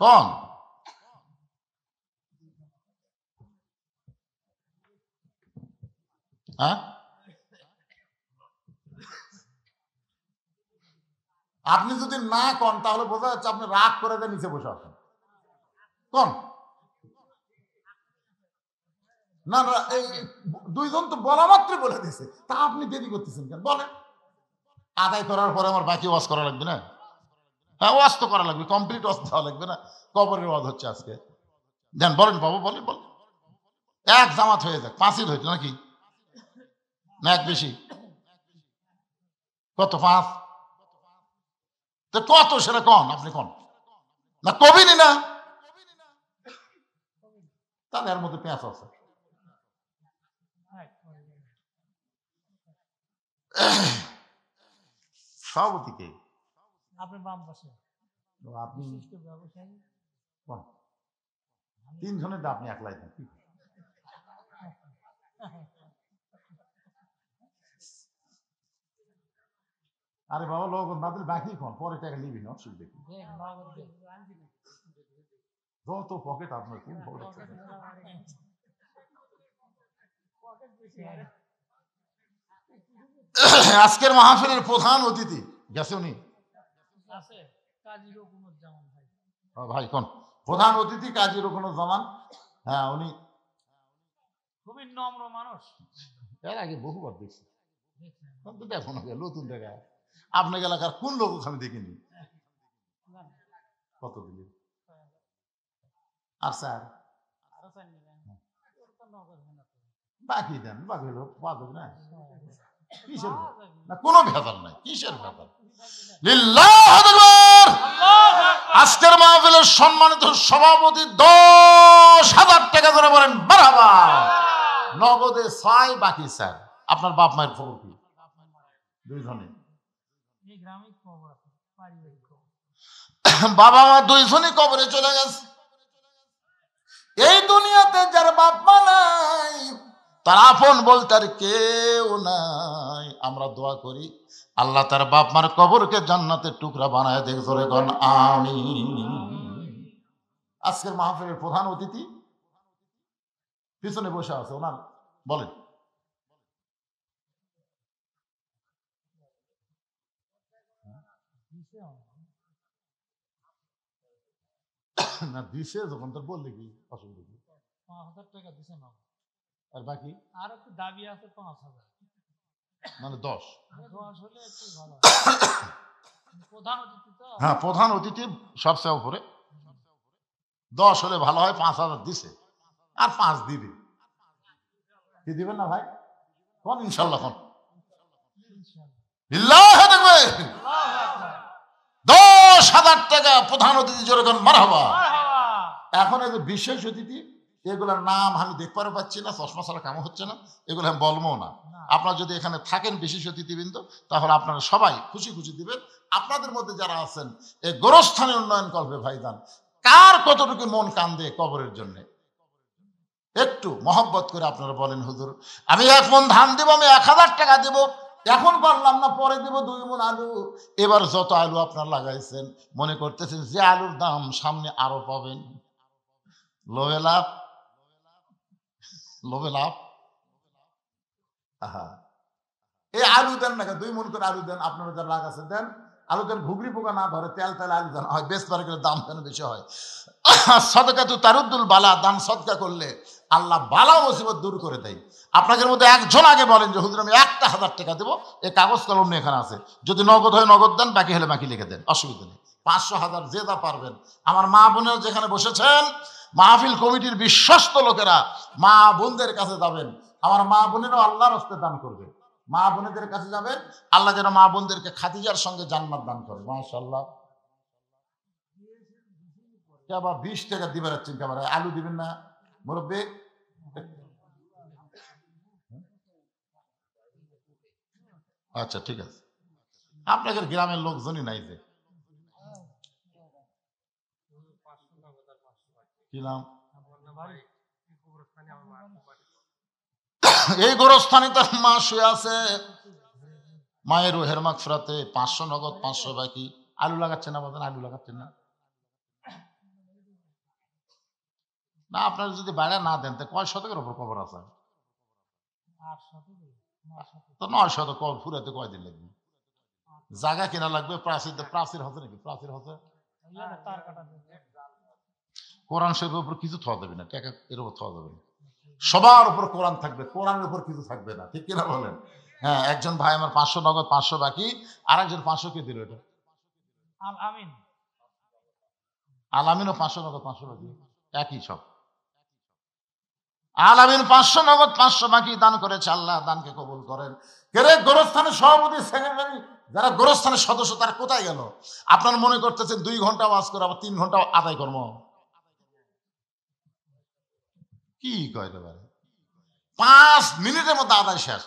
কোন হ্যাঁ? আপনি যদি না কন তাহলে বোঝা যাচ্ছে আপনি রাগ করে দিয়ে নিচে বসে আছেন। কোন না না, এই 2 জন তো বলা মাত্র বলে দিয়েছে, তা আপনি দেরি করতেছেন কেন? বলেন। আদায় করার পরে আমার বাকি ওয়াজ করা লাগবে না? হ্যাঁ, ওয়াজ তো করা লাগবে, কমপ্লিট ওয়াজ দেওয়া লাগবে না? কবরের ওয়াজ হচ্ছে আজকে। দেন বলেন বাবু, বলেন বলেন। এক জামাত হয়ে যাক, 5 হইতো নাকি? না এক বেশি? কত 5? তো কত সেটা কন, আপনি কন না, কবিনি না? তাহলে এর মধ্যে পেঁচ আছে। সভাপতি কে? আপনি বাম পাশে। আপনি কোন 3 জনের আপনি একলাই দেন? আরে বাবা, লোক না দিলে বাকি কোন, পরে টাকা নিবি না, অসুবিধা কি? যত পকেট আপনার, কোন পকেট? আজকের মাহফিলের প্রধান অতিথি গেছে, উনি ভাই কোন প্রধান অতিথি? কাজী রুকনুজ্জামান। হ্যাঁ, উনি খুবই নম্র মানুষ। এর আগে বহুবার দেখছি, দেখো না নতুন দেখা। আপনার এলাকার কোন লোক আমি দেখিনি। কত দিলি? আর স্যার বাকি দেন, বাকি লোক বাদ না। কিসের না, কোনো ভেজাল নাই, কিসের ভেজাল? লিল্লাহু আকবার। আজকের মাহফিলের সম্মানিত সভাপতি 10,000 টাকা করে বলেন মারহাবা। নগদে 6, বাকি 4। আপনার বাপ মায়ের খবর কি? দুইজনে বাবা মা দুইজনই কবরে চলে গেছে। এই দুনিয়াতে যার বাপ মা নাই, তার আপন বলতে আর কেউ নাই। আমরা দোয়া করি আল্লাহ তার বাপ মার কবরকে জান্নাতের টুকরা বানায় দেখ, জোরে কোন আমিন। আজকের মাহফিলের প্রধান অতিথি পিছনে বসে আছে, ওনার বলেন। না দিছে যখন, তোর বললে কি অসুবিধা কি? 5,000 টাকা দিছে না, আর বাকি আর একটু দাবি আছে 5,000, মানে 10 হলে একটু ভালো। প্রধান অতিথি তো, হ্যাঁ প্রধান অতিথি সবচেয়ে উপরে। 10 হলে ভালো হয়। 5,000 দিছে, আর 5 দিবে। কি দিবেন না ভাই? কোন ইনশাল্লাহ? কোন লিল্লাহি তাকবীর। 10,000 টাকা প্রধান অতিথি, জোরে কোন মারহাবা। এখন এই যে বিশেষ অতিথি, এগুলোর নাম আমি দেখতে পাচ্ছি না, চশমা ছাড়া কাম হচ্ছে না, এগুলো আমি বলবো না। আপনারা যদি এখানে থাকেন বিশেষ অতিথিবৃন্দ, তাহলে আপনারা সবাই খুশি খুশি দিবেন। আপনাদের মধ্যে যারা আছেন এই গোরস্থানে উন্নয়ন কল্পে ভাইজান, কার কতটুকু মন কান্দে কবরের জন্য, একটু মহব্বত করে আপনারা বলেন, হুজুর আমি 1 মণ ধান দেব, আমি 1,000 টাকা দেব, এখন পারলাম না পরে দেব 2 মণ আলু। এবার যত আলু আপনার লাগাইছেন, মনে করতেছেন যে আলুর দাম সামনে আরো পাবেন। লোভে লাভ, লোভে লাভ। আহা, এই আলু দেন না, 2 মণ করে আলু দেন। আপনারা যারা লাগাচ্ছেন দেন আলু দেন, ঘুগলি পোকা না ধরে, তেল তেল আলু দেন, হয় বেশ পারে, দাম কেন বেশি হয়। সদকা তু তারুদ্দুল বালা, দান সদকা করলে আল্লাহ বালা মুসিবত দূর করে দেয়। আপনাদের মধ্যে একজন আগে বলেন যে হুজুর আমি 1,000 টাকা দেবো, এই কাগজ কলম নিয়ে এখানে আছে, যদি নগদ হয় নগদ দেন, বাকি হলে বাকি লিখে দেন, অসুবিধা নেই। 500, 1000 যে যা পারবেন। আমার মা বোনেরা যেখানে বসেছেন, মাহফিল কমিটির বিশ্বস্ত লোকেরা মা বোনদের কাছে যাবেন, আমার মা বোনেরাও আল্লাহর হস্তে দান করবে। মা বোনেদের কাছে যাবেন, আল্লাহ যেন মা বোনদেরকে খাদিজার সঙ্গে জান্নাত দান করে। মাশাআল্লাহ। আবার 20 টাকা দিবে রাখছেন, ক্যামেরা আলু দিবেন না মুরব্বী? আচ্ছা ঠিক আছে, আপনাদের গ্রামের লোকজনই নাই যে, কি নাম? এই গোরস্থানে তার মা শুয়ে আছে, মায়ের রুহের মাগফিরাতে 500 নগদ, 500 বাকি। আলু লাগাচ্ছেন না বাজান? আলু লাগাচ্ছেন না? না আপনারা যদি বাইরে না দেন, তো কয় শতকের উপর কবর আছে? তো 9 শতক কবর ফুরাতে কয়দিন লাগবে? জায়গা কেনা লাগবে, প্রাচীর হচ্ছে নাকি? প্রাচীর হচ্ছে, কোরআন শরীফের উপর কিছু থাওয়া যাবে না, টাকা এর উপর থাওয়া যাবে না। সবার উপর কোরআন থাকবে, কোরআনের উপর কিছু থাকবে না, ঠিক কিনা বলেন? হ্যাঁ, একজন ভাই আমার 500 নগদ, 500 বাকি, আর একজন 500 কে দিল? এটা আলামিনও 500 নগদ, 500 বাকি, একই সব। আলামিন 500 নগদ, 500 বাকি দান করেছে। আল্লাহ দানকে কবুল করেন। কেরে গোরস্থানের সভাপতি, সেক্রেটারি, যারা গোরস্থানের সদস্য, তারা কোথায় গেল? আপনার মনে করতেছেন 2 ঘন্টা ওয়াজ করে আবার 3 ঘন্টা আদায় কর্ম, কি কয় রে ভাই? 5 মিনিটের মধ্যে আদায় শেষ।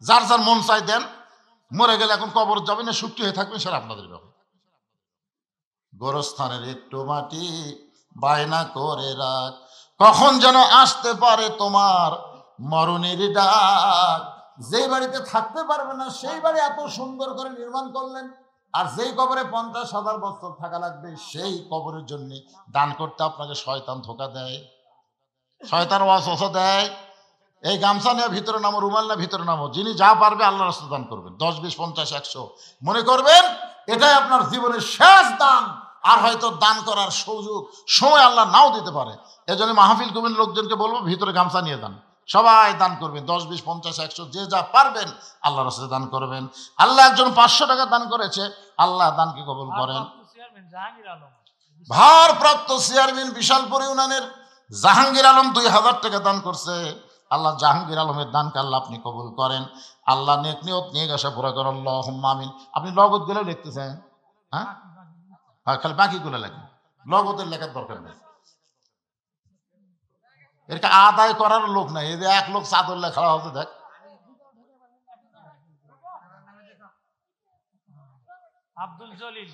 যার যার মন চাই দেন, মরে গেলে এখন কবর যাবেন না সুক্তি হয়ে থাকবেন, সেটা আপনাদের ব্যাপার। গোরস্থানের একটু মাটি বায়না করে রাখ, কখন যেন আসতে পারে তোমার মরণের ডাক। যেই বাড়িতে থাকতে পারবে না, সেই বাড়ি এত সুন্দর করে নির্মাণ করলেন, আর যেই কবরে 50,000 বছর থাকা লাগবে, সেই কবরের জন্য দান করতে আপনাকে শয়তান ধোকা দেয়, শয়তান ওয়াসওয়াসা দেয়। এই গামছা নিয়ে ভিতরে নামো, রুমাল না ভিতরে নামো, যিনি যা পারবে আল্লাহর রাস্তায় দান করবেন। 10, 20, 50, 100 মনে করবেন এটাই আপনার জীবনের শেষ দান। আর হয়তো দান করার সুযোগ সময় আল্লাহ নাও দিতে পারে। এজন্য মাহফিল কমিটির লোকজনকে বলবো, ভিতরে গামছা নিয়ে দান, সবাই দান করবেন। 10, 20, 50, 100 যে যা পারবেন আল্লাহর রাস্তায় দান করবেন। আল্লাহ একজন 500 টাকা দান করেছে, আল্লাহ দানকে কবুল করেন। ভারপ্রাপ্ত চেয়ারম্যান বিশালপুর ইউনিয়নের জাহাঙ্গীর আলম 2,000 টাকা দান করছে। আল্লাহ জাহাঙ্গীর আলমের দানকে আল্লাহ আপনি কবুল করেন। আল্লাহ নেক নিয়ত নিয়ে আশা পুরা করেন আল্লাহুম্মা আমিন। আপনি নগদ গুলো লিখতেছেন, হ্যাঁ হ্যাঁ, খালি বাকিগুলো লেখেন, নগদের লেখার দরকার নেই। এরকে আদায় করার লোক নাই, এই যে এক লোক চাদর লেখা হতে দেখ। আব্দুল জলিল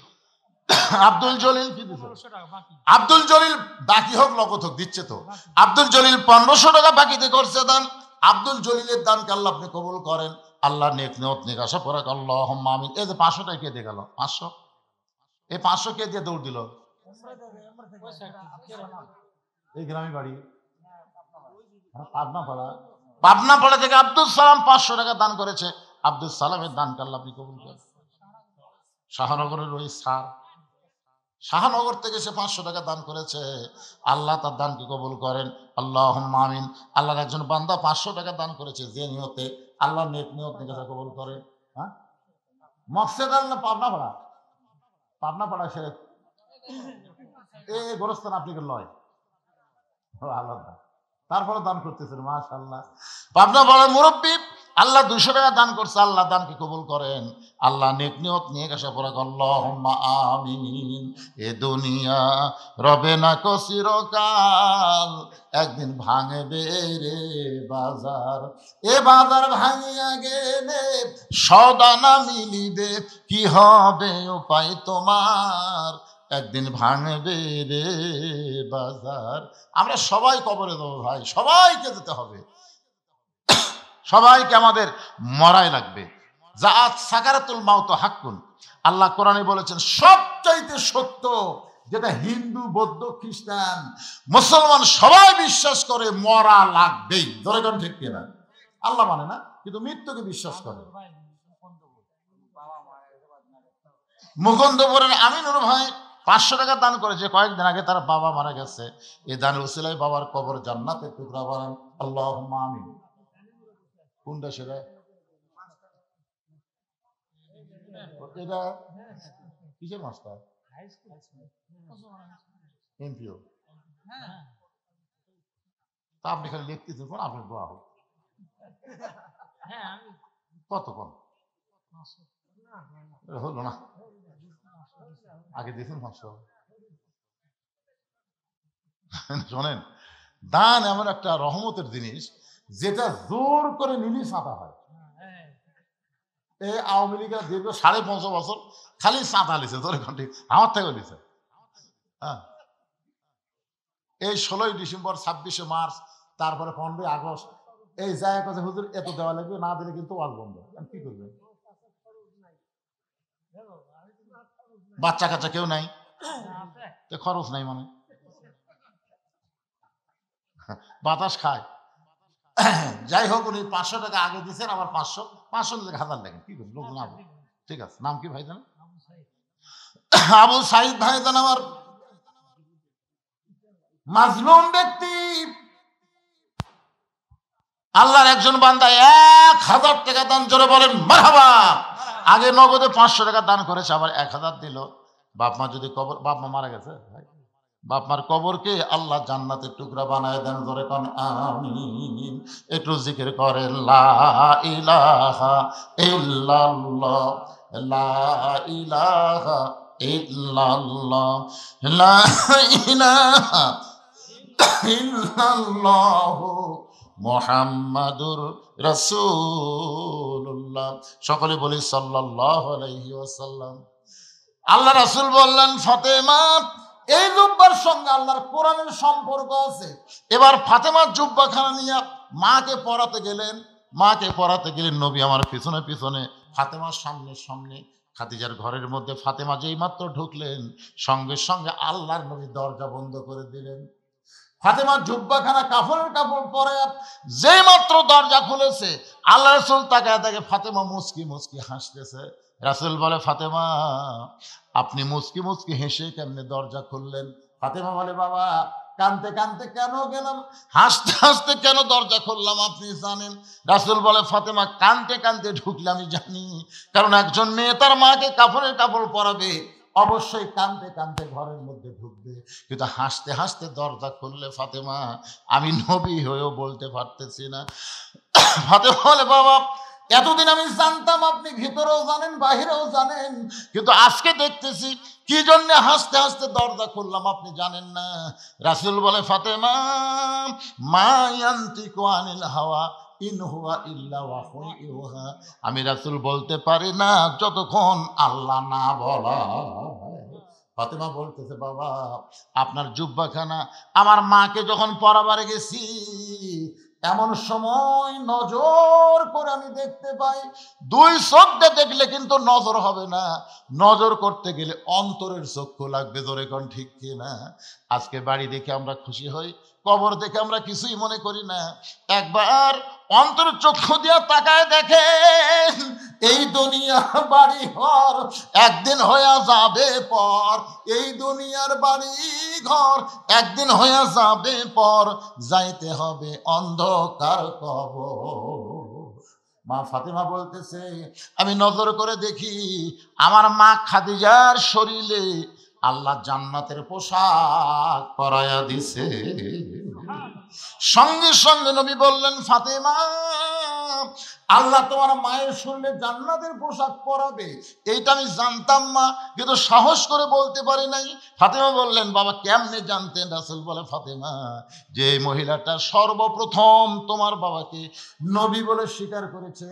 আব্দুল জলিল কি দিছে? 1500 টাকা বাকি। আব্দুল জলিল বাকি হোক নগদ হোক দিচ্ছে তো। আব্দুল জলিল 1500 টাকা বাকিতে করছে দান। আব্দুল জলিলের দানকে আল্লাহ আপনি কবুল করেন। আল্লাহ নেক নিয়ত নিক আশা পড়া আল্লাহুম্মা আমিন। এই যে 500 টাকা কে দিয়ে গেল? 500, এই 500 কে দিয়ে দৌড় দিল? এই গ্রামে বাড়ি পাবনাপাড়া, পাবনাপাড়া থেকে আব্দুল সালাম 500 টাকা দান করেছে। আব্দুল সালামের দানকে আল্লাহ আপনি কবুল করেন। শাহনগরের ওই স্যার, শাহনগর থেকে সে 500 টাকা দান করেছে। আল্লাহ তার দানকে কবুল করেন আল্লাহুম্মা আমিন। আল্লাহর একজন বান্দা 500 টাকা দান করেছে, যে নিয়তে আল্লাহ নেক নিয়ত নিকাশা কবুল করে। হ্যাঁ, মকসেদ আল্লাহ পাবনাপাড়া, পাবনাপাড়া সে এই গোরস্থান আপনি লয় আলাদা, তারপরে দান করতেছেন মাশাআল্লাহ। পাবনাপাড়ার মুরব্বী আল্লাহ 200 টাকা দান করছে, আল্লাহ দানকে কবুল করেন। আল্লাহ নেক নিয়ত নিয়ে আসা পড়া আল্লাহুম্মা আমিন। এ দুনিয়া রবে না কো চিরকাল, একদিন ভাঙবে রে বাজার। এ বাজার ভাঙিয়া গেলে সদা না মিলিবে, কি হবে উপায় তোমার, একদিন ভাঙবে রে বাজার। আমরা সবাই কবরে দেবো ভাই, সবাইকে যেতে হবে, সবাইকে আমাদের মরাই লাগবে। জাআত সাকারাতুল মাউত হাক্কুন। আল্লাহ কোরআনে বলেছেন সবচাইতে সত্য, যেটা হিন্দু বৌদ্ধ খ্রিস্টান মুসলমান সবাই বিশ্বাস করে, মরা লাগবেই। ধরে কোন ঠিক কিনা? আল্লাহ মানে না, কিন্তু মৃত্যুকে বিশ্বাস করে। মুকুন্দপুরের আমিনুর ভাই 500 টাকা দান করেছে, কয়েকদিন আগে তার বাবা মারা গেছে। এই দানের উসিলায় বাবার কবর জান্নাতের টুকরা বানান আল্লাহুম্মা আমিন। কোনটা সেটা? এটা কিসের মাস্টার? এমপিও। তা আপনি খালি লিখতেছেন, কোন আপনার দোয়া হোক কতক্ষণ হলো না, আগে দেখুন 500। শোনেন, দান এমন একটা রহমতের জিনিস, যেটা জোর করে নিলি সাদা হয়। এই আওয়ামী লীগের দীর্ঘ 5.5 বছর খালি চাঁদা লিছে, ধরে ঘন্টি আমার থেকে লিছে। হ্যাঁ, এই 16ই ডিসেম্বর, 26শে মার্চ, তারপরে 15ই আগস্ট, এই জায়গা কাছে হুজুর এত দেওয়া লাগবে, না দিলে কিন্তু ওয়াজ বন্ধ। কি করবে? বাচ্চা কাচ্চা কেউ নাই, খরচ নাই, মানে বাতাস খায়। যাই হোক, উনি 500 টাকা আগে দিচ্ছেন, আবার 500 দিলে 1000 দেখেন কি করবে লোক না। ঠিক আছে, নাম কি ভাই জানেন? আবু সাইদ ভাই জান, আমার মাজলুম ব্যক্তি। আল্লাহর একজন বান্দা 1000 টাকা দান, জোরে বলেন মারহাবা। আগে নগদে 500 টাকা দান করেছে, আবার 1000 দিল। বাপ মা যদি কবর, বাপ মা মারা গেছে, বাপ মার কবরকে আল্লাহ জান্নাতের টুকরা বানায় দেন, ধরে কোন আমিন। একটু জিকির করেন লা ইলাহা ইল্লাল্লাহ, লা ইলাহা ইল্লাল্লাহ, লা ইলাহা ইল্লাল্লাহ মুহাম্মাদুর রাসূলুল্লাহ। সকলে বলি সাল্লাল্লাহু আলাইহি ওয়াসাল্লাম। আল্লাহ রাসূল বললেন, ফাতেমা, এই জুব্বার সঙ্গে আল্লাহর কোরআনের সম্পর্ক আছে। এবার ফাতেমার জুব্বাখানা নিয়ে মাকে পড়াতে গেলেন। নবী আমার পিছনে পিছনে, ফাতেমার সামনে সামনে। খাদিজার ঘরের মধ্যে ফাতেমা যেই মাত্র ঢুকলেন, সঙ্গে সঙ্গে আল্লাহর নবী দরজা বন্ধ করে দিলেন। ফাতেমার জুব্বাখানা কাপড়ের কাপড় পরে যেই মাত্র দরজা খুলেছে, আল্লাহ রাসূল তাকায় দেখে ফাতেমা মুচকি মুচকি হাসতেছে। রাসূল বলে, ফাতেমা, আপনি মুচকি মুচকি হেসে কেমনে দরজা খুললেন? ফাতেমা বলে, বাবা, কানতে কানতে কেন গেলাম, হাসতে হাসতে কেন দরজা খুললাম আপনি জানেন? রাসূল বলে, ফাতেমা, কানতে কানতে ঢুকলে আমি জানি, কারণ একজন মেয়ে তার মাকে কাপড়ের কাপড় পরাবে, অবশ্যই কানতে কানতে ঘরের মধ্যে ঢুকবে, কিন্তু হাসতে হাসতে দরজা খুললে ফাতেমা, আমি নবী হয়েও বলতে পারতেছি না। ফাতেমা বলে, বাবা, এতদিন আমি জানতাম আপনি ভিতরেও জানেন বাহিরেও জানেন, কিন্তু আজকে দেখতেছি কি জন্য হাসতে হাসতে দরজা খুললাম আপনি জানেন না। রাসূল বলে, ফাতেমা মা ইয়ান্তিকু আনিল হাওয়া ইন হুয়া ইল্লা ওয়াহয়ুন ইউহা। আমি রাসূল বলতে পারি না যতক্ষণ আল্লাহ না বলা। ফাতেমা বলতেছে, বাবা আপনার জুব্বাখানা আমার মাকে যখন পরাবারে গেছি এমন সময় নজর করে আমি দেখতে পাই, দুই চোখ দিয়ে দেখলে কিন্তু নজর হবে না, নজর করতে গেলে অন্তরের চক্ষু লাগবে। জোরে কোন ঠিক কি না? আজকে বাড়ি দেখে আমরা খুশি হই, কবর দেখে আমরা কিছুই মনে করি না। একবার অন্তরের চক্ষু দিয়ে তাকায় দেখে এই দুনিয়া বাড়ি ঘর একদিন হয়ে যাবে পর, এই দুনিয়ার বাড়ি ঘর একদিন হয়ে যাবে পর, যাইতে হবে অন্ধকার কবর। মা ফাতেমা বলতেছে, আমি নজর করে দেখি আমার মা খাদিজার শরীরে আল্লাহ জান্নাতের পোশাক পরায়া দিছে। সঙ্গে সঙ্গে নবী বললেন, ফাতেমা আল্লাহ তোমার মায়ের শরীরে জান্নাতের পোশাক পরাবে এইটা আমি জানতাম মা, কিন্তু সাহস করে বলতে পারি নাই। ফাতেমা বললেন, বাবা কেমনে জানতেন? রাসূল বলে, ফাতেমা যে মহিলাটা সর্বপ্রথম তোমার বাবাকে নবী বলে স্বীকার করেছে,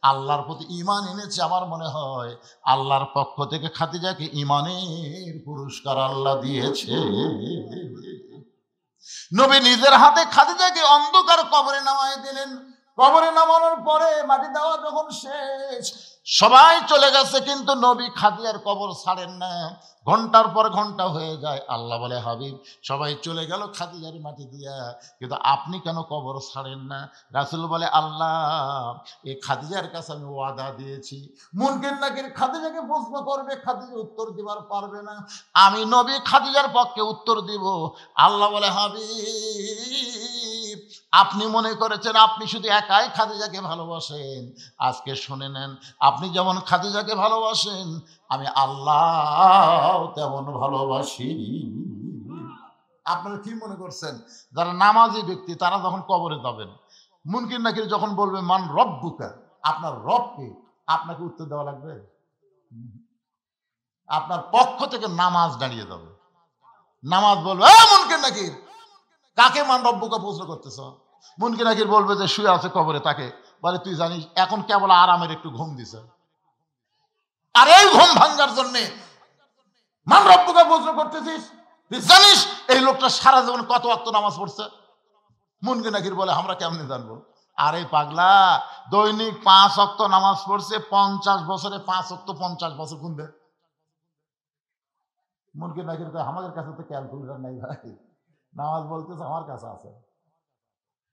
আল্লাহর প্রতি ঈমান এনেছে, আমার মনে হয় আল্লাহর পক্ষ থেকে খাদিজাকে ঈমানের পুরস্কার আল্লাহ দিয়েছে। নবী নিজের হাতে খাদিজাকে অন্ধকার কবরে নামায় দিলেন। কবরে নামানোর পরে মাটি দেওয়া যখন শেষ, সবাই চলে গেছে, কিন্তু নবী খাদিজার কবর ছাড়েন না। ঘন্টার পর ঘন্টা হয়ে যায়। আল্লাহ বলে, হাবিব সবাই চলে গেল খাদিজার মাটি দিয়া, কিন্তু আপনি কেন কবর ছাড়েন না? রাসূল বলে, আল্লাহ এই খাদিজার কাছে আমি ওয়াদা দিয়েছি, মুনকির নাকির খাদিজাকে প্রশ্ন করবে, খাদিজা উত্তর দিবার পারবে না, আমি নবী খাদিজার পক্ষে উত্তর দিব। আল্লাহ বলে, হাবিব আপনি মনে করেছেন আপনি শুধু একাই খাদিজাকে ভালোবাসেন, আজকে শুনে নেন, আপনি যেমন খাদিজাকে ভালোবাসেন আমি আল্লাহ তেমন ভালোবাসি। আপনারা কি মনে করছেন যারা নামাজি ব্যক্তি তারা যখন কবরে যাবেন, মুনকির নাকির যখন বলবে মান রব্বুকা, আপনার রবকে, আপনাকে উত্তর দেওয়া লাগবে? আপনার পক্ষ থেকে নামাজ দাঁড়িয়ে যাবে, নামাজ বলবে, মুনকির নাকির কাকে মান রব্বুকা প্রশ্ন করতেছ? মুনকির নাকির বলবে যে শুয়ে আছে কবরে, তাকে বলে, তুই জানিস এখন কেবল আরামের একটু ঘুম দিছে, আর এই ঘুম ভাঙ্গার জন্য মান রব্বুকা প্রশ্ন করতেছিস? তুই জানিস এই লোকটা সারা জীবন কত ওয়াক্ত নামাজ পড়ছে? মুনকির নাকির বলে, আমরা কেমনে জানবো? আরে পাগলা, দৈনিক 5 ওয়াক্ত নামাজ পড়ছে, 50 বছরে 5 ওয়াক্ত 50 বছর গুনবে। মুনকির নাকির কয়, আমাদের কাছে তো ক্যালকুলেটর নাই ভাই, নামাজ বলতেছে আমার কাছে আছে।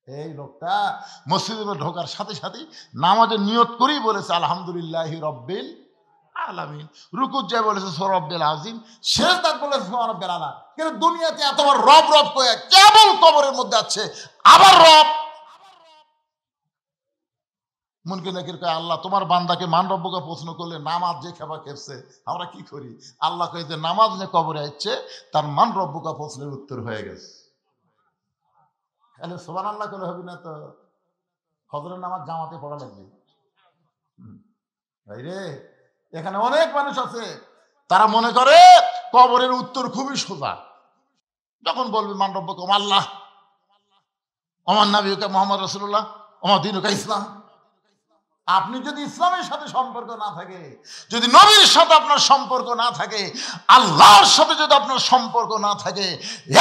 এই লোকটা মসজিদে ঢোকার সাথে সাথে নামাজের নিয়ত করেই বলেছে আলহামদুলিল্লাহি রব্বিল আলামিন, রুকুত যায় বলেছে রব্বিল আযীম, সিজদাত বলেছে রব্বিল আলা। কিন্তু দুনিয়াতে এতবার রব রব কয়ে কেবল কবরের মধ্যে আছে আবার রব। মুনকির নাকির কয়, আল্লাহ তোমার বান্দাকে মান রব্বকে প্রশ্ন করলে নামাজ যে খেবা খেপছে আমরা কি করি? আল্লাহ কয়ে যে নামাজ নিয়ে কবরে আসছে তার মান রব্বকা প্রশ্নের উত্তর হয়ে গেছে। তাহলে সুবহানাল্লাহ করে হবে না তো? ফজরের নামাজ জামাতে পড়া লাগবে। ভাই রে, এখানে অনেক মানুষ আছে তারা মনে করে কবরের উত্তর খুবই সোজা। যখন বলবে মান রব্বুকুম আল্লাহ, ওমান নাবিয়ুকা মুহাম্মদ রাসূলুল্লাহ, ওমা দীনুকা ইসলাম, আপনি যদি ইসলামের সাথে সম্পর্ক না থাকে, যদি নবীর সাথে আপনার সম্পর্ক না থাকে, আল্লাহর সাথে যদি আপনার সম্পর্ক না থাকে,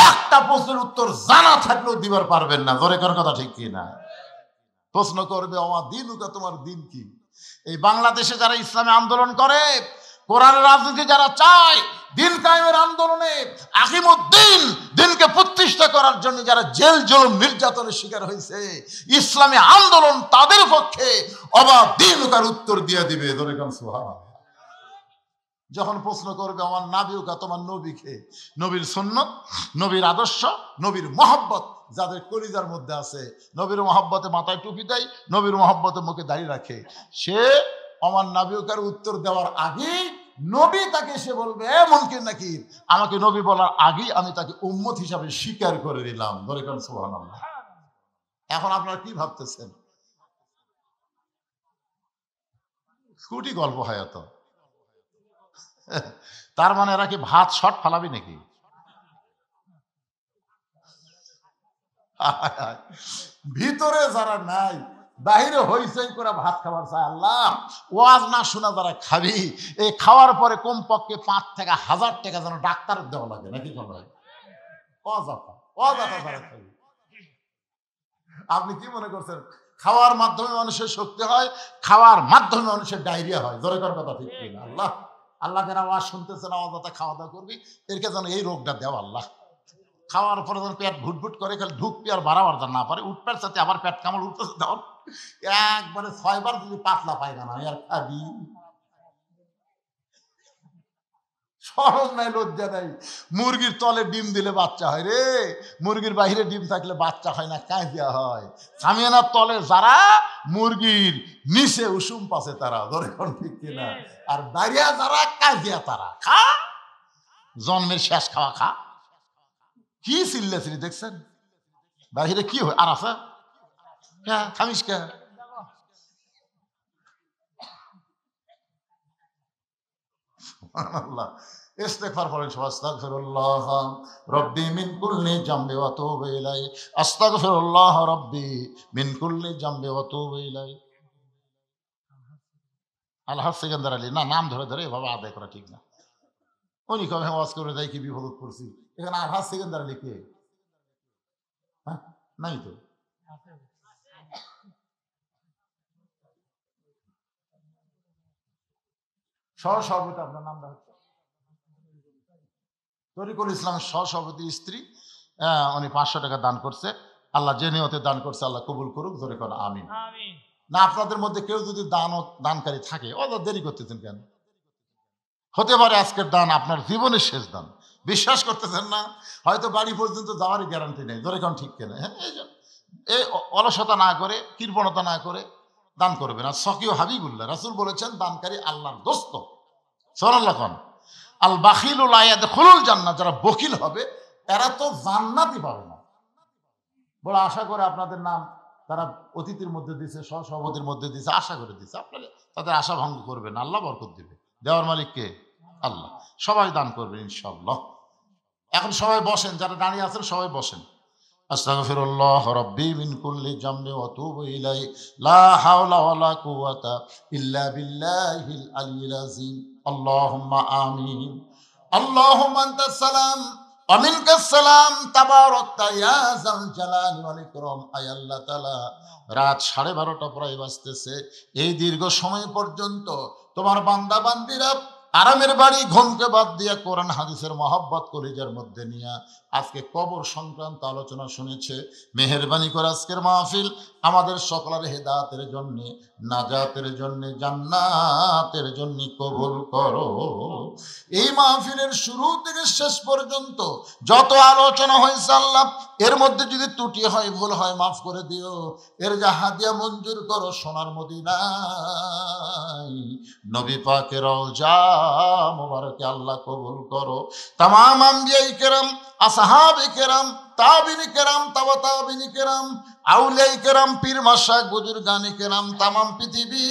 একটা প্রশ্নের উত্তর জানা থাকলেও দিবার পারবেন না। জোরে কর কথা ঠিক কি না? প্রশ্ন করবে, ওমা দীনুকা, তোমার দিন কি? এই বাংলাদেশে যারা ইসলামে আন্দোলন করে, কোরআনের রাজনীতি যারা চায়, দিন কায়েমের আন্দোলনে আকিমুদ্দিন দিনকে প্রতিষ্ঠা করার জন্য যারা জেল জুলুম নির্যাতনের শিকার হয়েছে, ইসলামী আন্দোলন তাদের পক্ষে অবাদিনুকার উত্তর দিয়ে দিবে। ধরে কোন সুবহানাল্লাহ। যখন প্রশ্ন করবে আমার নাবিউকা, তোমার নবীকে, নবীর সুন্নত, নবীর আদর্শ, নবীর মহব্বত যাদের কলিজার মধ্যে আছে, নবীর মহব্বতে মাথায় টুপি দেয়, নবীর মহব্বতে মুখে দাঁড়িয়ে রাখে, সে আমার নাবিউকার উত্তর দেওয়ার আগেই নবী তাকে সে বলবে, মুনকির নাকির, আমাকে নবী বলার আগেই আমি তাকে উম্মত হিসাবে স্বীকার করে নিলাম। ধরে কোন সুবহানাল্লাহ। এখন আপনারা কি ভাবতেছেন? কুটি গল্প হয় এত। তার মানে এরা কি ভাত শর্ট ফালাবি নাকি? ভিতরে যারা নাই বাহিরে হইচই করে ভাত খাবার চায়, আল্লাহ ওয়াজ না শোনা যারা খাবি, এই খাওয়ার পরে কমপক্ষে 5 থেকে 1000 টাকা যেন ডাক্তারের দেওয়া লাগে নাকি? অযথা অযথা যারা খাবি। আপনি কি মনে করছেন খাওয়ার মাধ্যমে মানুষের শক্তি হয়, খাওয়ার মাধ্যমে মানুষের ডায়রিয়া হয়? জোরে করার কথা ঠিক কিনা? আল্লাহ আল্লাহ যারা আওয়াজ শুনতেছে না, অযথা খাওয়া দাওয়া করবি, এরকে যেন এই রোগটা দেওয়া আল্লাহ। খাওয়ার পরে যেন পেট ভুটভুট করে, খালি ঢুকবি আর বাড়াবার যেন না পারে, উঠবার সাথে আবার পেট কামড় উঠতেছে, তখন একবারে 6 বার যদি পাতলা পায়খানা আর খাবি, শরম নাই, লজ্জা নাই। মুরগির তলে ডিম দিলে বাচ্চা হয় রে, মুরগির বাহিরে ডিম থাকলে বাচ্চা হয় না, কাঁজিয়া হয়। সামিয়ানার তলে যারা, মুরগির নিচে উষুম পাশে তারা, ধরে কোন ঠিক কিনা? আর দাঁড়িয়া যারা, কাঁজিয়া তারা। খা, জন্মের শেষ খাওয়া খা। কি চিল্লাচিল্লি দেখছেন বাহিরে? কি হয় আর আছে? হ্যাঁ, খামিস কে? আল্লাহ ইস্তেগফার পড়েন সবাই। আস্তাগফিরুল্লাহ রাব্বি মিন কুল্লি জামবি ওয়া আতুবু ইলাইহি, আস্তাগফিরুল্লাহ রাব্বি মিন কুল্লি জামবি ওয়া আতুবু ইলাইহি। আলহাজ সেকেন্দার আলী, না নাম ধরে ধরে এভাবে আদায় করা ঠিক না। উনি কবে ওয়াজ করে যাই কি বিপদ করছি, এখানে আলহাজ সেকেন্দার আলী কে? হ্যাঁ, নাই তো। সহসভাপতি আপনার নামটা হচ্ছে তরিকুল ইসলাম, সহসভাপতির স্ত্রী। উনি 500 টাকা দান করছে। আল্লাহ যে নিয়তে দান করছে আল্লাহ কবুল করুক, জোরে করে আমিন। না আপনাদের মধ্যে কেউ যদি দানকারী থাকে, ওদের দেরি করতেছেন কেন? হতে পারে আজকের দান আপনার জীবনের শেষ দান, বিশ্বাস করতেছেন না? হয়তো বাড়ি পর্যন্ত যাওয়ারই গ্যারান্টি নেই, জোরে কোন ঠিক কেনা? হ্যাঁ, এই অলসতা না করে, কৃপণতা না করে দান করবেন। আর সকিও হাবিবুল্লাহ রাসূল বলেছেন, দানকারী আল্লাহর দোস্ত। সুবহানাল্লাহ কোন। আল বাখিলুল লা ইয়াদখুলুল জান্নাহ, যারা বখিল হবে এরা তো জান্নাতই পাবে না। বড় আশা করে আপনাদের নাম তারা অতিথির মধ্যে দিছে, সহসভাপতির মধ্যে দিছে, আশা করে দিছে। আপনারা তাদের আশা ভঙ্গ করবেন, আল্লাহ বরকত দিবে। দেওয়ার মালিক কে? আল্লাহ। সবাই দান করবেন ইনশাআল্লাহ। এখন সবাই বসেন, যারা দাঁড়িয়ে আছেন সবাই বসেন। আস্তাগফিরুল্লাহ রাব্বি মিন কুল্লি জামবি ওয়া আতুবু ইলাইহি, লা হাওলা ওয়ালা কুওয়াতা ইল্লা বিল্লাহিল আলিয়্যিল আযীম। আল্লাহুম্মা আমিন। আল্লাহুম্মা আনতাস সালাম ওয়া মিনকাস সালাম, তাবারাকতা ইয়া যাল জালালি ওয়াল ইকরাম। আয় আল্লাহ তাআলা, রাত 12:30 প্রায় বাজতেছে। এই দীর্ঘ সময় পর্যন্ত তোমার বান্দা বান্দীরা আরামের বাড়ি ঘুমকে বাদ দিয়া কোরআন হাদিসের মহব্বত কলিজার মধ্যে নিয়ে আজকে কবর সংক্রান্ত আলোচনা শুনেছে। মেহেরবানি করে আজকের মাহফিল আমাদের সকলের হেদায়েতের জন্য, নাজাতের জন্য, জান্নাতের জন্য কবুল করো। এই মাহফিলের শুরু থেকে শেষ পর্যন্ত যত আলোচনা হয়েছে আল্লাহ, এর মধ্যে যদি ত্রুটি হয়, ভুল হয়, মাফ করে দিও। এর যা হাদিয়া মঞ্জুর করো সোনার মদিনায়, নবী পাকের রওজা মুবারকে আল্লাহ কবুল করো। তামাম আম্বিয়ায়ে কেরাম, আসহাবে কেরাম, তাবিঈন কেরাম, তাবা তাবিঈন কেরাম, আউলিয়ায়ে কেরাম, পীর মাশায়েখ, বুজুর্গানে কেরাম, তামাম পৃথিবী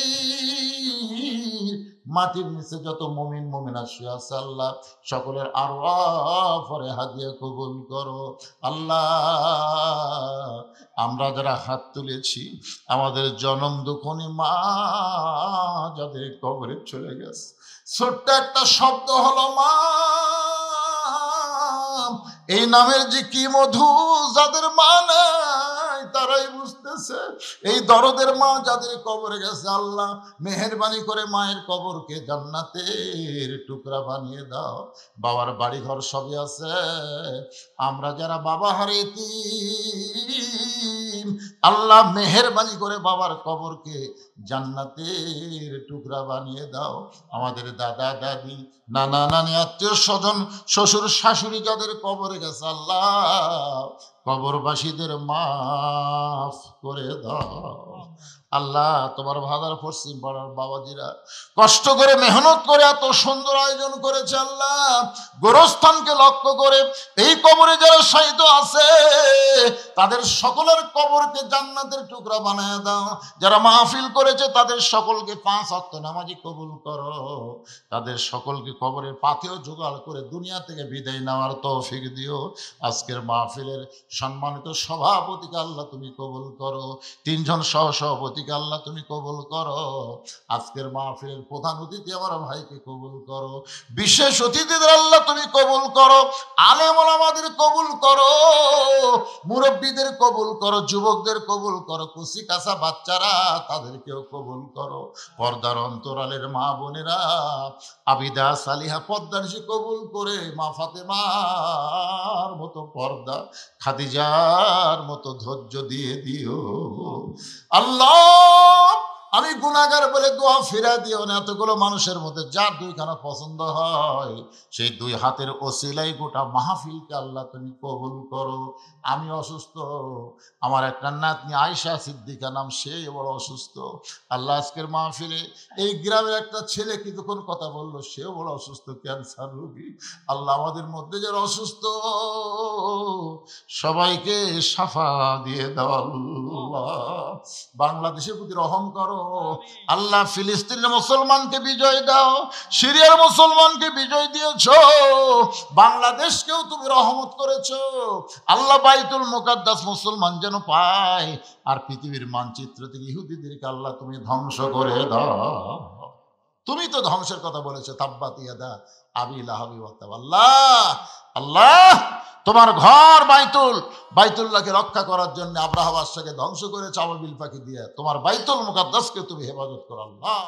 মাটির নিচে যত মুমিন মুমিনা শুয়ে আছে আল্লাহ, সকলের আরওয়াহ পরে হাদিয়া কবুল করো আল্লাহ। আমরা যারা হাত তুলেছি, আমাদের জনম দুঃখনী মা যাদের কবরে চলে গেছে, ছোট্ট একটা শব্দ হলো মা, এই নামের যে কি মধু, যাদের মা নাই তারাই বুঝতেছে। এই দরদের মা যাদের কবরে গেছে আল্লাহ, মেহেরবানি করে মায়ের কবরকে জান্নাতের টুকরা বানিয়ে দাও। বাবার বাড়ি ঘর সবই আছে, আমরা যারা বাবা হারিয়েছি আল্লাহ মেহেরবানি করে বাবার কবরকে জান্নাতের টুকরা বানিয়ে দাও। আমাদের দাদা দাদি, নানা নানি, আত্মীয় স্বজন, শ্বশুর শাশুড়ি যাদের কবরে গেছে আল্লাহ, কবরবাসীদের মাফ করে দাও। আল্লাহ তোমার ভাদার পশ্চিম পাড়ার বাবাজিরা কষ্ট করে মেহনত করে এত সুন্দর আয়োজন করেছে আল্লাহ, গোরস্থানকে লক্ষ্য করে এই কবরে যারা শায়িত আছে তাদের সকলের কবরকে জান্নাতের টুকরা বানায় দাও। যারা মাহফিল করেছে তাদের সকলকে 5 ওয়াক্ত নামাজি কবুল করো। তাদের সকলকে কবরের পাথেও জোগাড় করে দুনিয়া থেকে বিদায় নেওয়ার তৌফিক দিও। আজকের মাহফিলের সম্মানিত সভাপতিকে আল্লাহ তুমি কবুল করো, 3 জন সহসভাপতিকে আল্লাহ তুমি কবুল করো। আজকের মাহফিলের প্রধান অতিথি আমার ভাইকে কবুল করো, বিশেষ অতিথিদের আল্লাহ তুমি কবুল করো, আলেম ওলামাদের কবুল করো, মুরব্বীদের কবুল করো, যুবকদের কবুল করো, কুচি কাঁচা বাচ্চারা তাদেরকেও কবুল করো। পর্দার অন্তরালের মা বোনেরা আবিদা সালিহা পর্দানিশী কবুল করে মা ফাতেমার মতো পর্দা, খাদিজার মতো ধৈর্য দিয়ে দিও আল্লাহ। আমি গুনাহগার বলে দোয়া ফিরা দিও না। এতগুলো মানুষের মধ্যে যার 2খানা পছন্দ হয় সেই 2 হাতের ওসিলাই গোটা মাহফিলকে আল্লাহ তুমি কবুল করো। আমি অসুস্থ, আমার একটা নাতনি আয়েশা সিদ্দিকা নাম, সে বড় অসুস্থ আল্লাহ। আজকের মাহফিলে এই গ্রামের একটা ছেলে কিছুক্ষণ কথা বললো, সেও বড় অসুস্থ, ক্যান্সার রোগী আল্লাহ। আমাদের মধ্যে যারা অসুস্থ সবাইকে সাফা দিয়ে দাও আল্লাহ। বাংলাদেশের প্রতি রহম করো আল্লাহ। ফিলিস্তিনের মুসলমানকে বিজয় দাও, সিরিয়ার মুসলমানকে বিজয় দিয়েছো, বাংলাদেশকেও তুমি রহমত করেছো আল্লাহ। বাইতুল মুকাদ্দাস মুসলমান যেন পায়, আর পৃথিবীর মানচিত্র থেকে ইহুদিদেরকে আল্লাহ তুমি ধ্বংস করে দাও। তুমি তো ধ্বংসের কথা বলেছো, তাব্বাত ইয়াদা আবি লাহাবি ওয়া তাব। আল্লাহ আল্লাহ তোমার ঘর বাইতুল্লাহকে রক্ষা করার জন্য আব্রাহা বাদশাকে ধ্বংস করেছে আবাবিল পাখি দিয়ে, তোমার বাইতুল মুকাদ্দাসকে তুমি হেফাজত করো আল্লাহ।